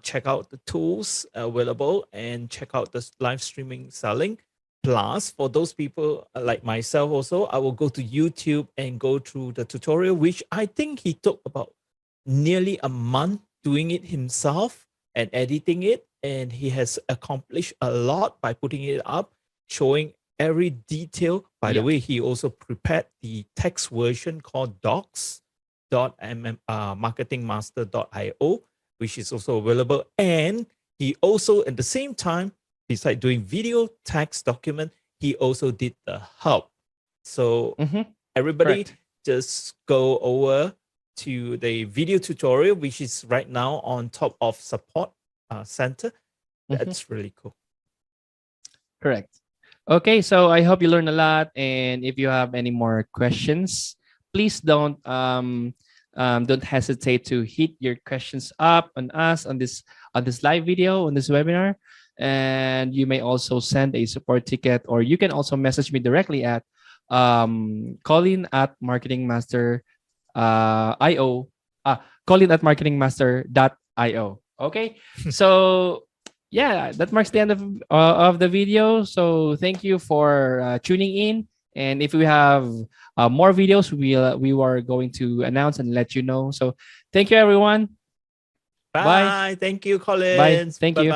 check out the tools available, and check out the live streaming selling. Plus, for those people like myself also, I will go to YouTube and go through the tutorial, which I think he took about nearly a month doing it himself and editing it. And he has accomplished a lot by putting it up, showing every detail. By the way, he also prepared the text version called docs.marketingmaster.io, which is also available. And he also, at the same time, besides doing video, text, document, he also did the hub. So everybody just go over to the video tutorial, which is right now on top of support center. That's really cool. Correct. Okay, so I hope you learned a lot, and if you have any more questions, please don't hesitate to hit your questions up on us on this live video, on this webinar. And you may also send a support ticket, or you can also message me directly at Colin@marketingmaster.io. Colin@marketingmaster.io. Okay, so yeah, that marks the end of the video. So thank you for tuning in. And if we have more videos, we are going to announce and let you know. So thank you, everyone. Bye. Thank you, Colin. Bye. Thank you.